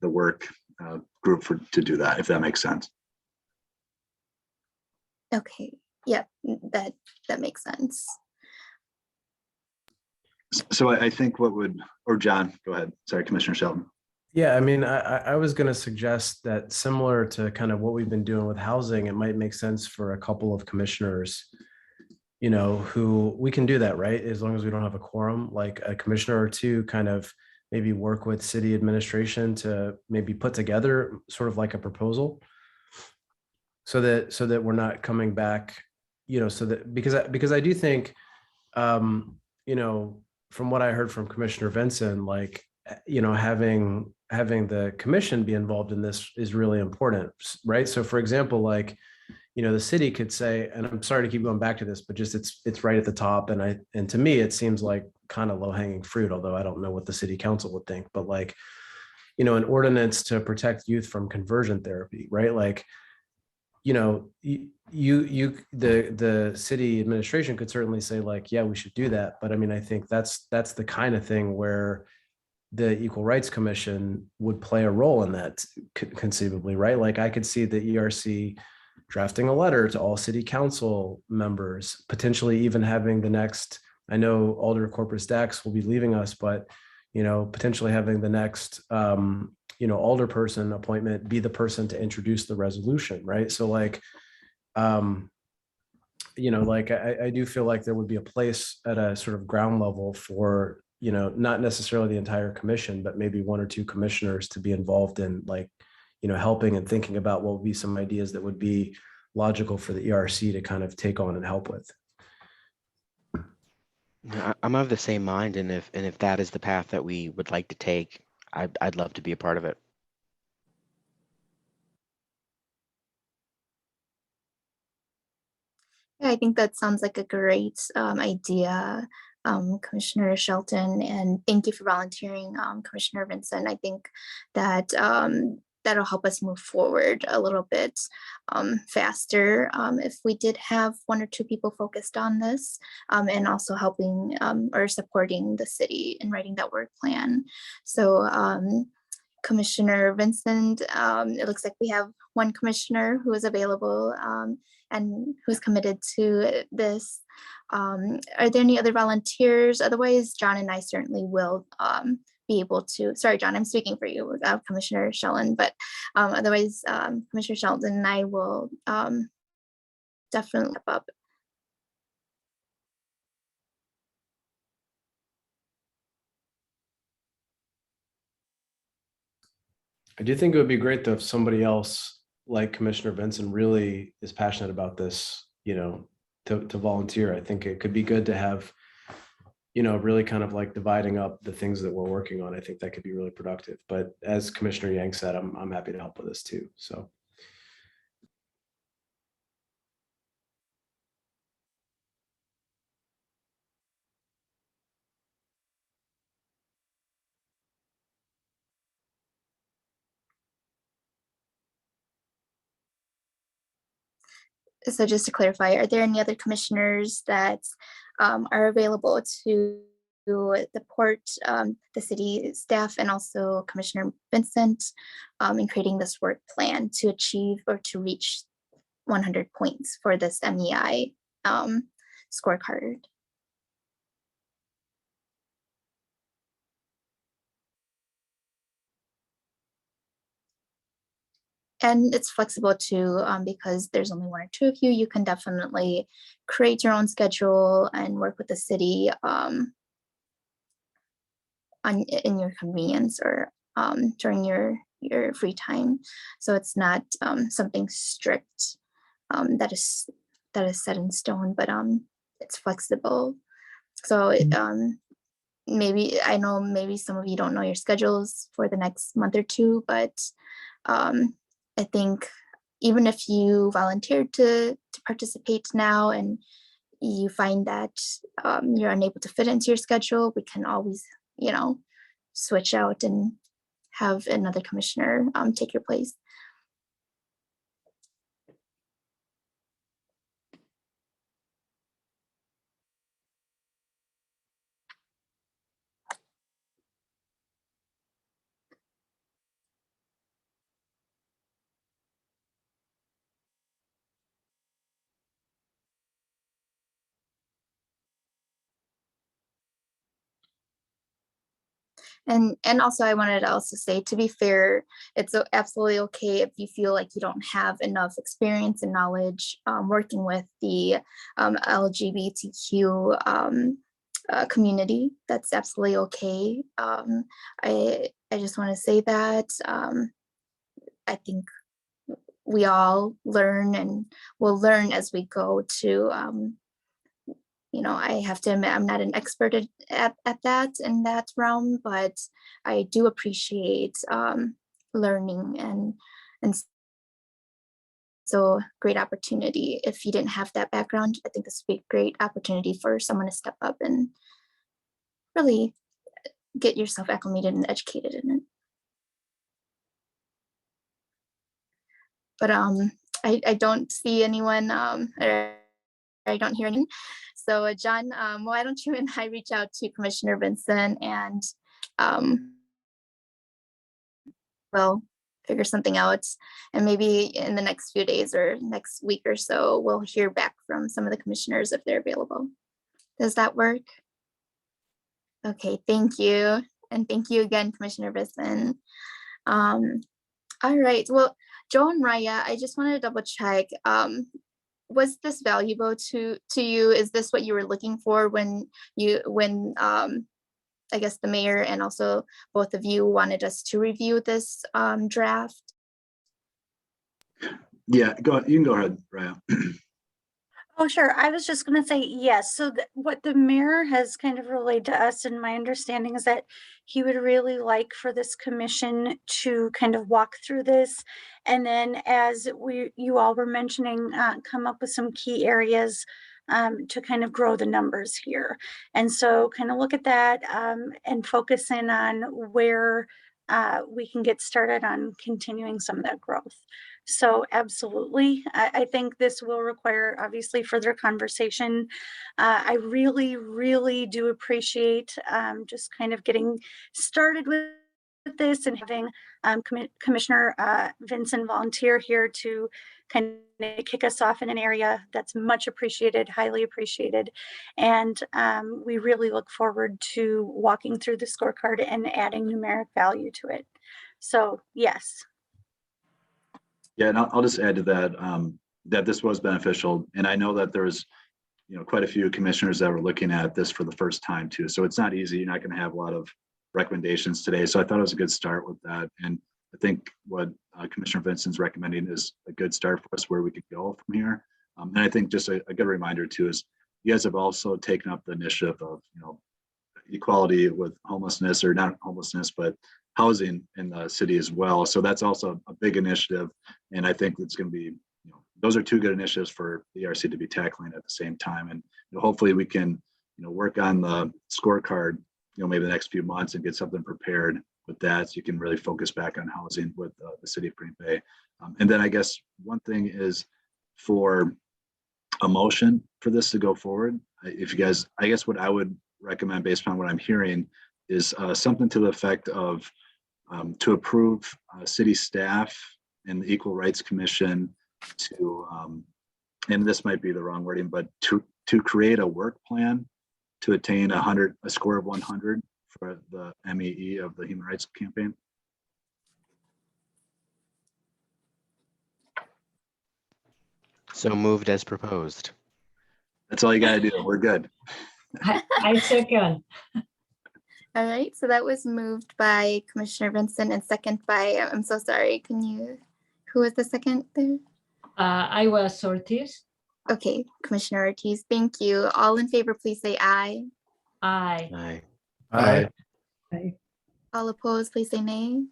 [SPEAKER 3] work group to do that, if that makes sense.
[SPEAKER 2] Okay, yep, that makes sense.
[SPEAKER 3] So I think or John, go ahead. Sorry, Commissioner Shelton.
[SPEAKER 8] Yeah, I mean, I was going to suggest that similar to kind of what we've been doing with housing, it might make sense for a couple of commissioners, who we can do that, right? As long as we don't have a quorum, like a commissioner or two kind of maybe work with city administration to maybe put together sort of like a proposal so that we're not coming back, so that because I do think, um, from what I heard from Commissioner Vincent, like, having the commission be involved in this is really important, right? So for example, like, the city could say, and I'm sorry to keep going back to this, but just it's right at the top. And to me, it seems like kind of low hanging fruit, although I don't know what the city council would think, but like, an ordinance to protect youth from conversion therapy, right? Like, the city administration could certainly say like, yeah, we should do that. But I mean, I think that's the kind of thing where the Equal Rights Commission would play a role in that conceivably, right? Like I could see the ERC drafting a letter to all city council members, potentially even having the next, I know Alder Corpus Dax will be leaving us, but, potentially having the next, alder person appointment be the person to introduce the resolution, right? So like, like I do feel like there would be a place at a sort of ground level for, not necessarily the entire commission, but maybe one or two commissioners to be involved in like, helping and thinking about what would be some ideas that would be logical for the ERC to kind of take on and help with.
[SPEAKER 4] I'm of the same mind, and if that is the path that we would like to take, I'd love to be a part of it.
[SPEAKER 2] Yeah, I think that sounds like a great idea, Commissioner Shelton, and thank you for volunteering, Commissioner Vincent. I think that that'll help us move forward a little bit faster if we did have one or two people focused on this, and also helping or supporting the city in writing that work plan. So Commissioner Vincent, it looks like we have one commissioner who is available and who's committed to this. Are there any other volunteers? Otherwise, John and I certainly will be able to, sorry, John, I'm speaking for you, Commissioner Sheldon, but otherwise, Commissioner Sheldon and I will definitely step up.
[SPEAKER 8] I do think it would be great though if somebody else like Commissioner Benson really is passionate about this, to volunteer. I think it could be good to have, really kind of like dividing up the things that we're working on. I think that could be really productive. But as Commissioner Yang said, I'm happy to help with this too. So.
[SPEAKER 2] So just to clarify, are there any other commissioners that are available to support the city staff and also Commissioner Vincent in creating this work plan to achieve or to reach 100 points for this MEI scorecard? And it's flexible too, because there's only one or two of you. You can definitely create your own schedule and work with the city in your convenience or during your free time. So it's not something strict that is set in stone, but it's flexible. So maybe, I know maybe some of you don't know your schedules for the next month or two, but I think even if you volunteered to participate now and you find that you're unable to fit into your schedule, we can always, switch out and have another commissioner take your place. And also I wanted to also say, to be fair, it's absolutely okay if you feel like you don't have enough experience and knowledge working with the LGBTQ community. That's absolutely okay. I just want to say that I think we all learn and will learn as we go to I have to admit, I'm not an expert at that in that realm, but I do appreciate learning and so great opportunity. If you didn't have that background, I think this would be a great opportunity for someone to step up and really get yourself acclimated and educated in it. But I don't see anyone, or I don't hear anyone. So John, why don't you and I reach out to Commissioner Vincent and we'll figure something out. And maybe in the next few days or next week or so, we'll hear back from some of the commissioners if they're available. Does that work? Okay, thank you. And thank you again, Commissioner Vincent. All right, well, Joe and Raya, I just wanted to double check. Was this valuable to you? Is this what you were looking for when I guess the mayor and also both of you wanted us to review this draft?
[SPEAKER 3] Yeah, go. You can go ahead, Raya.
[SPEAKER 7] Oh, sure. I was just going to say yes. So what the mayor has kind of relayed to us, and my understanding is that he would really like for this commission to kind of walk through this. And then as you all were mentioning, come up with some key areas to kind of grow the numbers here. And so kind of look at that and focus in on where we can get started on continuing some of that growth. So absolutely, I think this will require obviously further conversation. I really, really do appreciate just kind of getting started with this and having Commissioner Vincent volunteer here to kind of kick us off in an area that's much appreciated, highly appreciated. And we really look forward to walking through the scorecard and adding numeric value to it. So yes.
[SPEAKER 3] Yeah, and I'll just add to that, that this was beneficial. And I know that there's, quite a few commissioners that were looking at this for the first time too. So it's not easy. You're not going to have a lot of recommendations today. So I thought it was a good start with that. And I think what Commissioner Vincent's recommending is a good start for us where we could go from here. And I think just a good reminder too is you guys have also taken up the initiative of, equality with homelessness, or not homelessness, but housing in the city as well. So that's also a big initiative. And I think it's going to be, those are two good initiatives for the ERC to be tackling at the same time. And hopefully we can, work on the scorecard, maybe the next few months and get something prepared with that. So you can really focus back on housing with the city of Green Bay. And then I guess one thing is for a motion for this to go forward. If you guys, I guess what I would recommend based on what I'm hearing is something to the effect of to approve city staff and the Equal Rights Commission to, and this might be the wrong wording, but to create a work plan to attain a score of 100 for the MEE of the Human Rights Campaign.
[SPEAKER 4] So moved as proposed.
[SPEAKER 3] That's all you got to do. We're good.
[SPEAKER 5] I second.
[SPEAKER 2] All right, so that was moved by Commissioner Vincent and second by, I'm so sorry, who was the second there?
[SPEAKER 5] I was Ortiz.
[SPEAKER 2] Okay, Commissioner Ortiz, thank you. All in favor, please say aye.
[SPEAKER 5] Aye.
[SPEAKER 4] Aye.
[SPEAKER 8] Aye.
[SPEAKER 9] Aye.
[SPEAKER 2] All opposed, please say nay.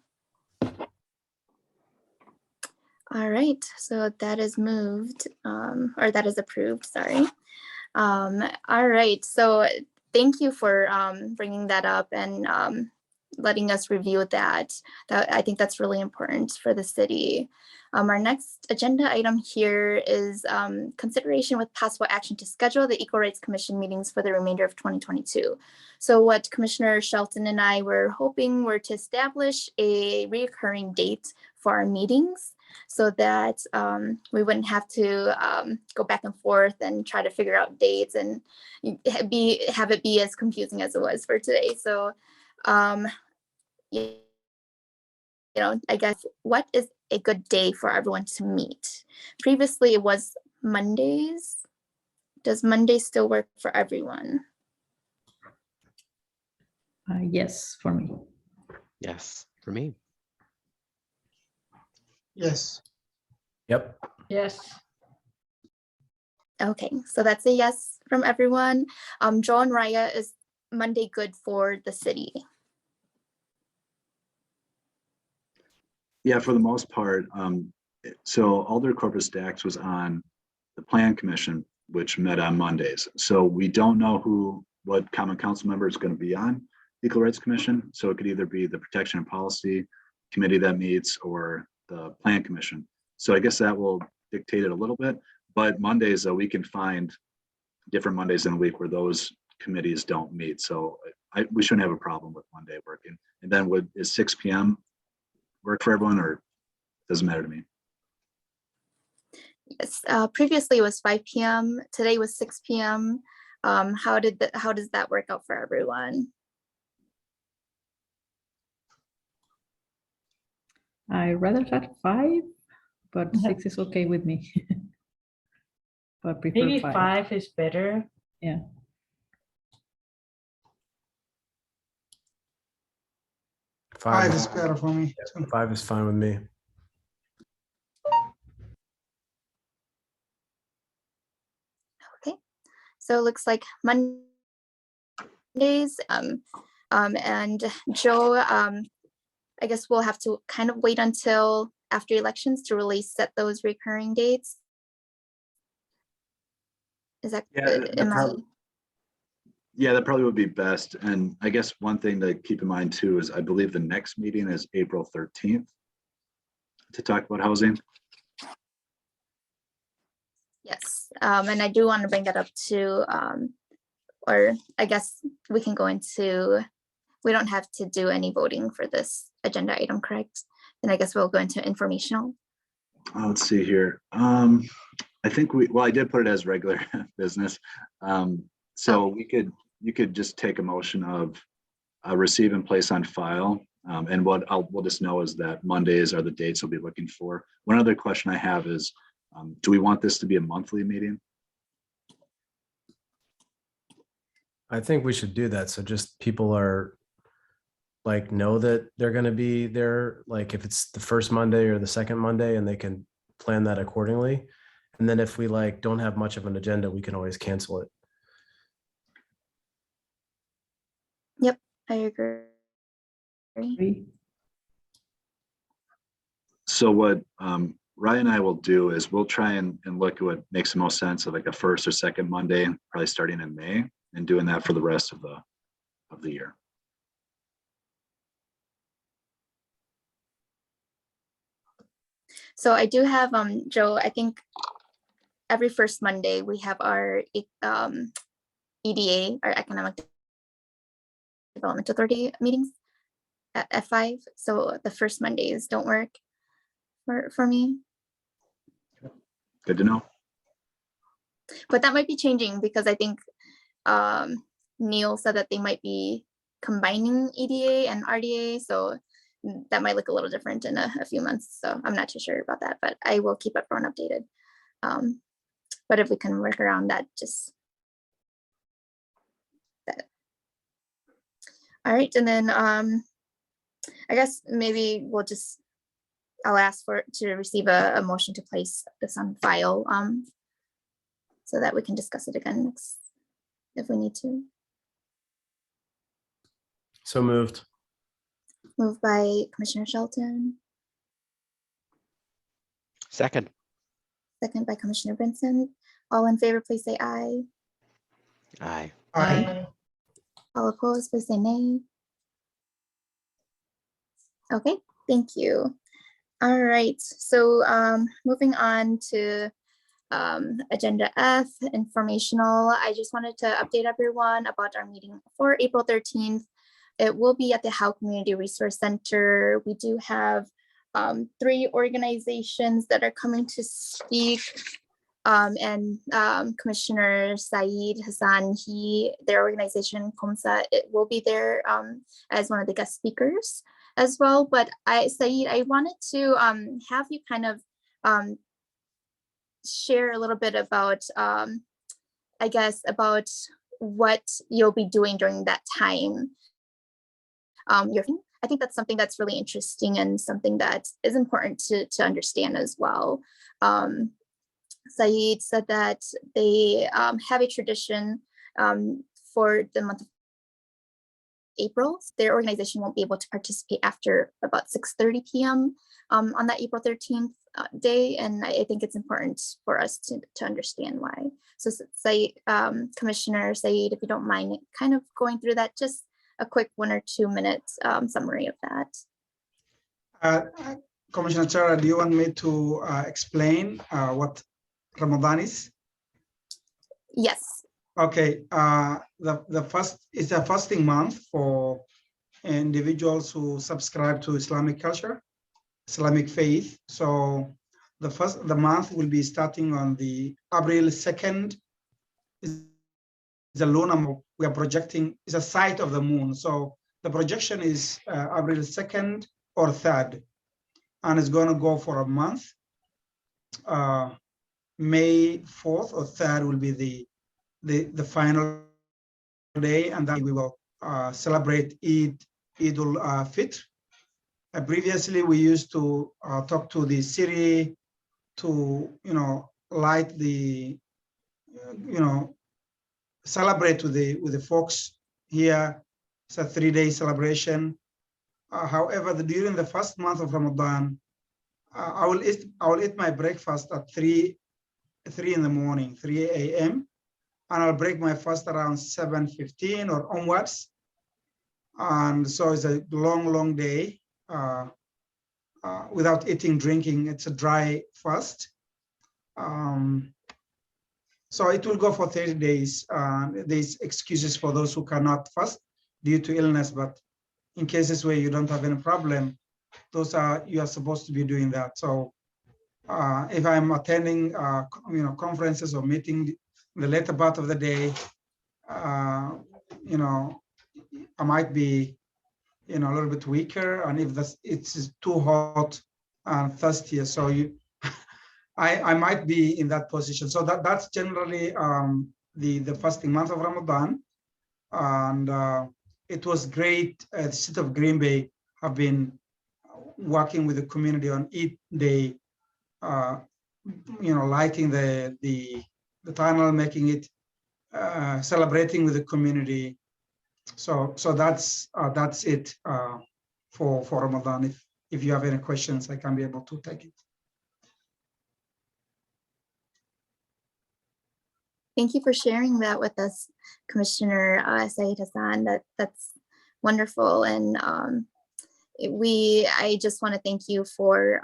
[SPEAKER 2] All right, so that is moved, or that is approved, sorry. All right, so thank you for bringing that up and letting us review that. I think that's really important for the city. Our next agenda item here is consideration with possible action to schedule the Equal Rights Commission meetings for the remainder of 2022. So what Commissioner Shelton and I were hoping were to establish a recurring date for our meetings, so that we wouldn't have to go back and forth and try to figure out dates and have it be as confusing as it was for today. So I guess, what is a good day for everyone to meet? Previously, it was Mondays. Does Monday still work for everyone?
[SPEAKER 9] Yes, for me.
[SPEAKER 4] Yes, for me.
[SPEAKER 10] Yes.
[SPEAKER 8] Yep.
[SPEAKER 5] Yes.
[SPEAKER 2] Okay, so that's a yes from everyone. Joe and Raya, is Monday good for the city?
[SPEAKER 3] Yeah, for the most part. So Alder Corpus Dax was on the Plan Commission, which met on Mondays. So we don't know what Common Council member is going to be on the Equal Rights Commission. So it could either be the Protection and Policy Committee that meets or the Plan Commission. So I guess that will dictate it a little bit. But Mondays, we can find different Mondays in a week where those committees don't meet. So we shouldn't have a problem with Monday working. And then is 6 p.m. work for everyone, or doesn't matter to me?
[SPEAKER 2] Yes, previously it was 5 p.m. Today was 6 p.m. How does that work out for everyone?
[SPEAKER 9] I rather had 5, but 6 is okay with me. But prefer
[SPEAKER 5] Maybe
[SPEAKER 9] 5.
[SPEAKER 5] 5 is better.
[SPEAKER 9] Yeah.
[SPEAKER 10] Five
[SPEAKER 8] Five.
[SPEAKER 10] is better for me. too.
[SPEAKER 8] 5 is fine with me.
[SPEAKER 2] Okay, so it looks like Mondays. And Joe, I guess we'll have to kind of wait until after elections to really set those recurring dates. Is that
[SPEAKER 3] Yeah, that probably would be best. And I guess one thing to keep in mind too is I believe the next meeting is April 13th to talk about housing.
[SPEAKER 2] Yes, and I do want to bring that up too, or I guess we can go into, we don't have to do any voting for this agenda item, correct? Then I guess we'll go into informational.
[SPEAKER 3] Let's see here. I think I did put it as regular business. So you could just take a motion of receive and place on file. And we'll just know is that Mondays are the dates we'll be looking for. One other question I have is, do we want this to be a monthly meeting?
[SPEAKER 8] I think we should do that. So just people are like, know that they're going to be there. Like if it's the first Monday or the second Monday, and they can plan that accordingly. And then if we like don't have much of an agenda, we can always cancel it.
[SPEAKER 2] Yep, I agree.
[SPEAKER 3] So what Ryan and I will do is we'll try and look at what makes the most sense of like a first or second Monday, probably starting in May, and doing that for the rest of the year.
[SPEAKER 2] So I do have, Joe, I think every first Monday we have our EDA, our Economic Development Authority meetings at 5. So the first Mondays don't work for me.
[SPEAKER 3] Good to know.
[SPEAKER 2] But that might be changing because I think Neil said that they might be combining EDA and RDA. So that might look a little different in a few months. So I'm not too sure about that, but I will keep everyone updated. But if we can work around that, just that. All right, and then I guess maybe I'll ask to receive a motion to place this on file so that we can discuss it again next if we need to.
[SPEAKER 8] So moved.
[SPEAKER 2] Moved by Commissioner Shelton.
[SPEAKER 4] Second.
[SPEAKER 2] Second by Commissioner Vincent. All in favor, please say aye.
[SPEAKER 4] Aye.
[SPEAKER 10] Aye.
[SPEAKER 2] All opposed, please say nay. Okay, thank you. All right, so moving on to Agenda F, informational. I just wanted to update everyone about our meeting for April 13th. It will be at the Howe Community Resource Center. We do have 3 organizations that are coming to speak. And Commissioner Saeed Hassan, their organization, COMSA, it will be there as one of the guest speakers. as well. But Saeed, I wanted to have you kind of share a little bit about, I guess, about what you'll be doing during that time. I think that's something that's really interesting and something that is important to understand as well. Saeed said that they have a tradition for the month of April. Their organization won't be able to participate after about 6:30 p.m. On that April 13th day, and I think it's important for us to understand why. So Saeed, Commissioner Saeed, if you don't mind kind of going through that, just a quick 1 or 2 minute summary of that.
[SPEAKER 10] Commissioner Chara, do you want me to explain what Ramadan is?
[SPEAKER 2] Yes.
[SPEAKER 10] Okay, the first is a fasting month for individuals who subscribe to Islamic culture, Islamic faith. So the month will be starting on the April 2nd. Is the lunar month we are projecting, is a site of the moon. So the projection is April 2nd or 3rd, and it's going to go for a month. May 4th or 3rd will be the final day, and then we will celebrate Eid al-Fitr. Previously, we used to talk to the city to, light the, celebrate with the folks here. It's a 3-day celebration. However, during the first month of Ramadan, I will eat my breakfast at 3 in the morning, 3 a.m. and I'll break my fast around 7:15 or onwards. And so it's a long day without eating, drinking. It's a dry fast. So it will go for 30 days. There's excuses for those who cannot fast due to illness, but in cases where you don't have any problem, you are supposed to be doing that. So if I'm attending conferences or meeting the later part of the day, I might be a little bit weaker, and if it's too hot and thirsty, so I might be in that position. So that's generally the fasting month of Ramadan, and it was great. The city of Green Bay have been working with the community on Eid Day, lighting the tunnel, making it, celebrating with the community. So that's it for Ramadan. If you have any questions, I can be able to take it.
[SPEAKER 2] Thank you for sharing that with us, Commissioner Saeed Hassan. That's wonderful, and I just want to thank you for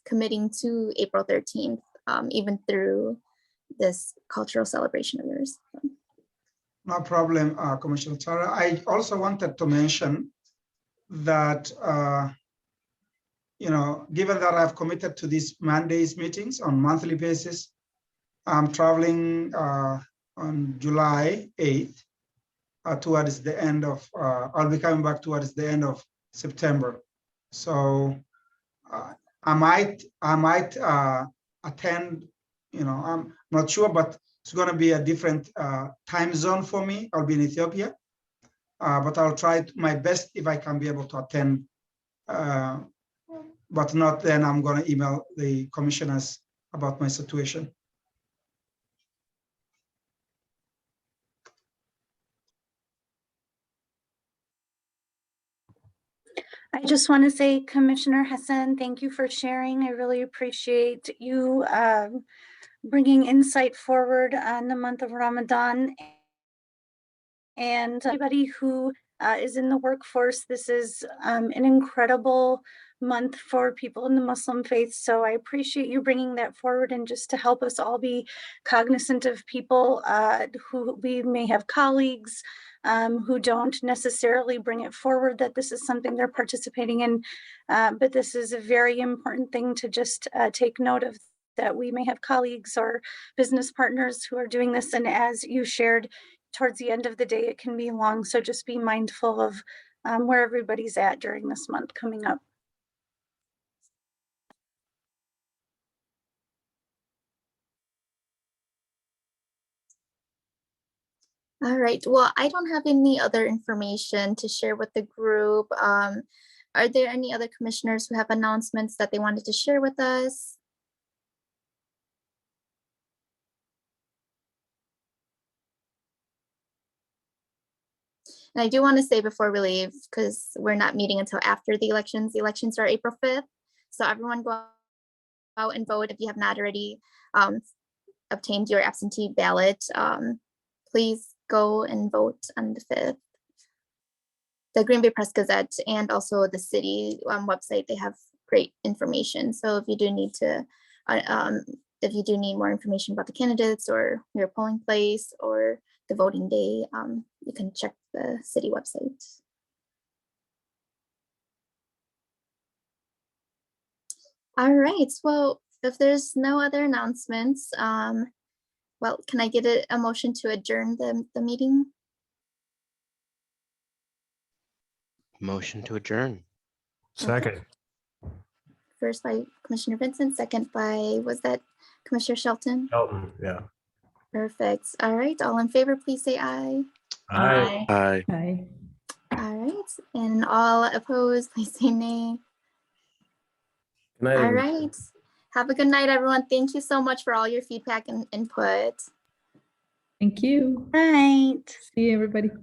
[SPEAKER 2] committing to April 13th, even through this cultural celebration of yours.
[SPEAKER 10] No problem, Commissioner Chara. I also wanted to mention that, given that I've committed to these Mondays meetings on monthly basis, I'm traveling on July 8th towards the end of, I'll be coming back towards the end of September. So I might attend, I'm not sure, but it's going to be a different time zone for me. I'll be in Ethiopia, but I'll try my best if I can be able to attend. But not then, I'm going to email the commissioners about my situation.
[SPEAKER 7] I just want to say, Commissioner Hassan, thank you for sharing. I really appreciate you bringing insight forward on the month of Ramadan. And anybody who is in the workforce, this is an incredible month for people in the Muslim faith. So I appreciate you bringing that forward, and just to help us all be cognizant of people who we may have colleagues who don't necessarily bring it forward that this is something they're participating in. But this is a very important thing to just take note of, that we may have colleagues or business partners who are doing this. And as you shared, towards the end of the day, it can be long. So just be mindful of where everybody's at during this month coming up.
[SPEAKER 2] All right, well, I don't have any other information to share with the group. Are there any other commissioners who have announcements that they wanted to share with us? And I do want to say before we leave, because we're not meeting until after the elections are April 5th. So everyone go out and vote if you have not already obtained your absentee ballot. Please go and vote on the 5th. The Green Bay Press Gazette and also the city website, they have great information. So if you do need to, if you do need more information about the candidates or your polling place or the voting day, you can check the city website. All right, well, if there's no other announcements, well, can I get a motion to adjourn the meeting?
[SPEAKER 4] Motion to adjourn.
[SPEAKER 8] Second.
[SPEAKER 2] First by Commissioner Vincent, second by, was that Commissioner Shelton?
[SPEAKER 8] Elton, yeah.
[SPEAKER 2] Perfect. All right, all in favor, please say aye.
[SPEAKER 8] Aye.
[SPEAKER 1] Aye.
[SPEAKER 9] Hi.
[SPEAKER 2] All right, and all opposed, please say nay.
[SPEAKER 8] Good night,
[SPEAKER 2] All
[SPEAKER 8] everybody.
[SPEAKER 2] right, have a good night, everyone. Thank you so much for all your feedback and input.
[SPEAKER 9] Thank you.
[SPEAKER 7] Right.
[SPEAKER 9] See you, everybody.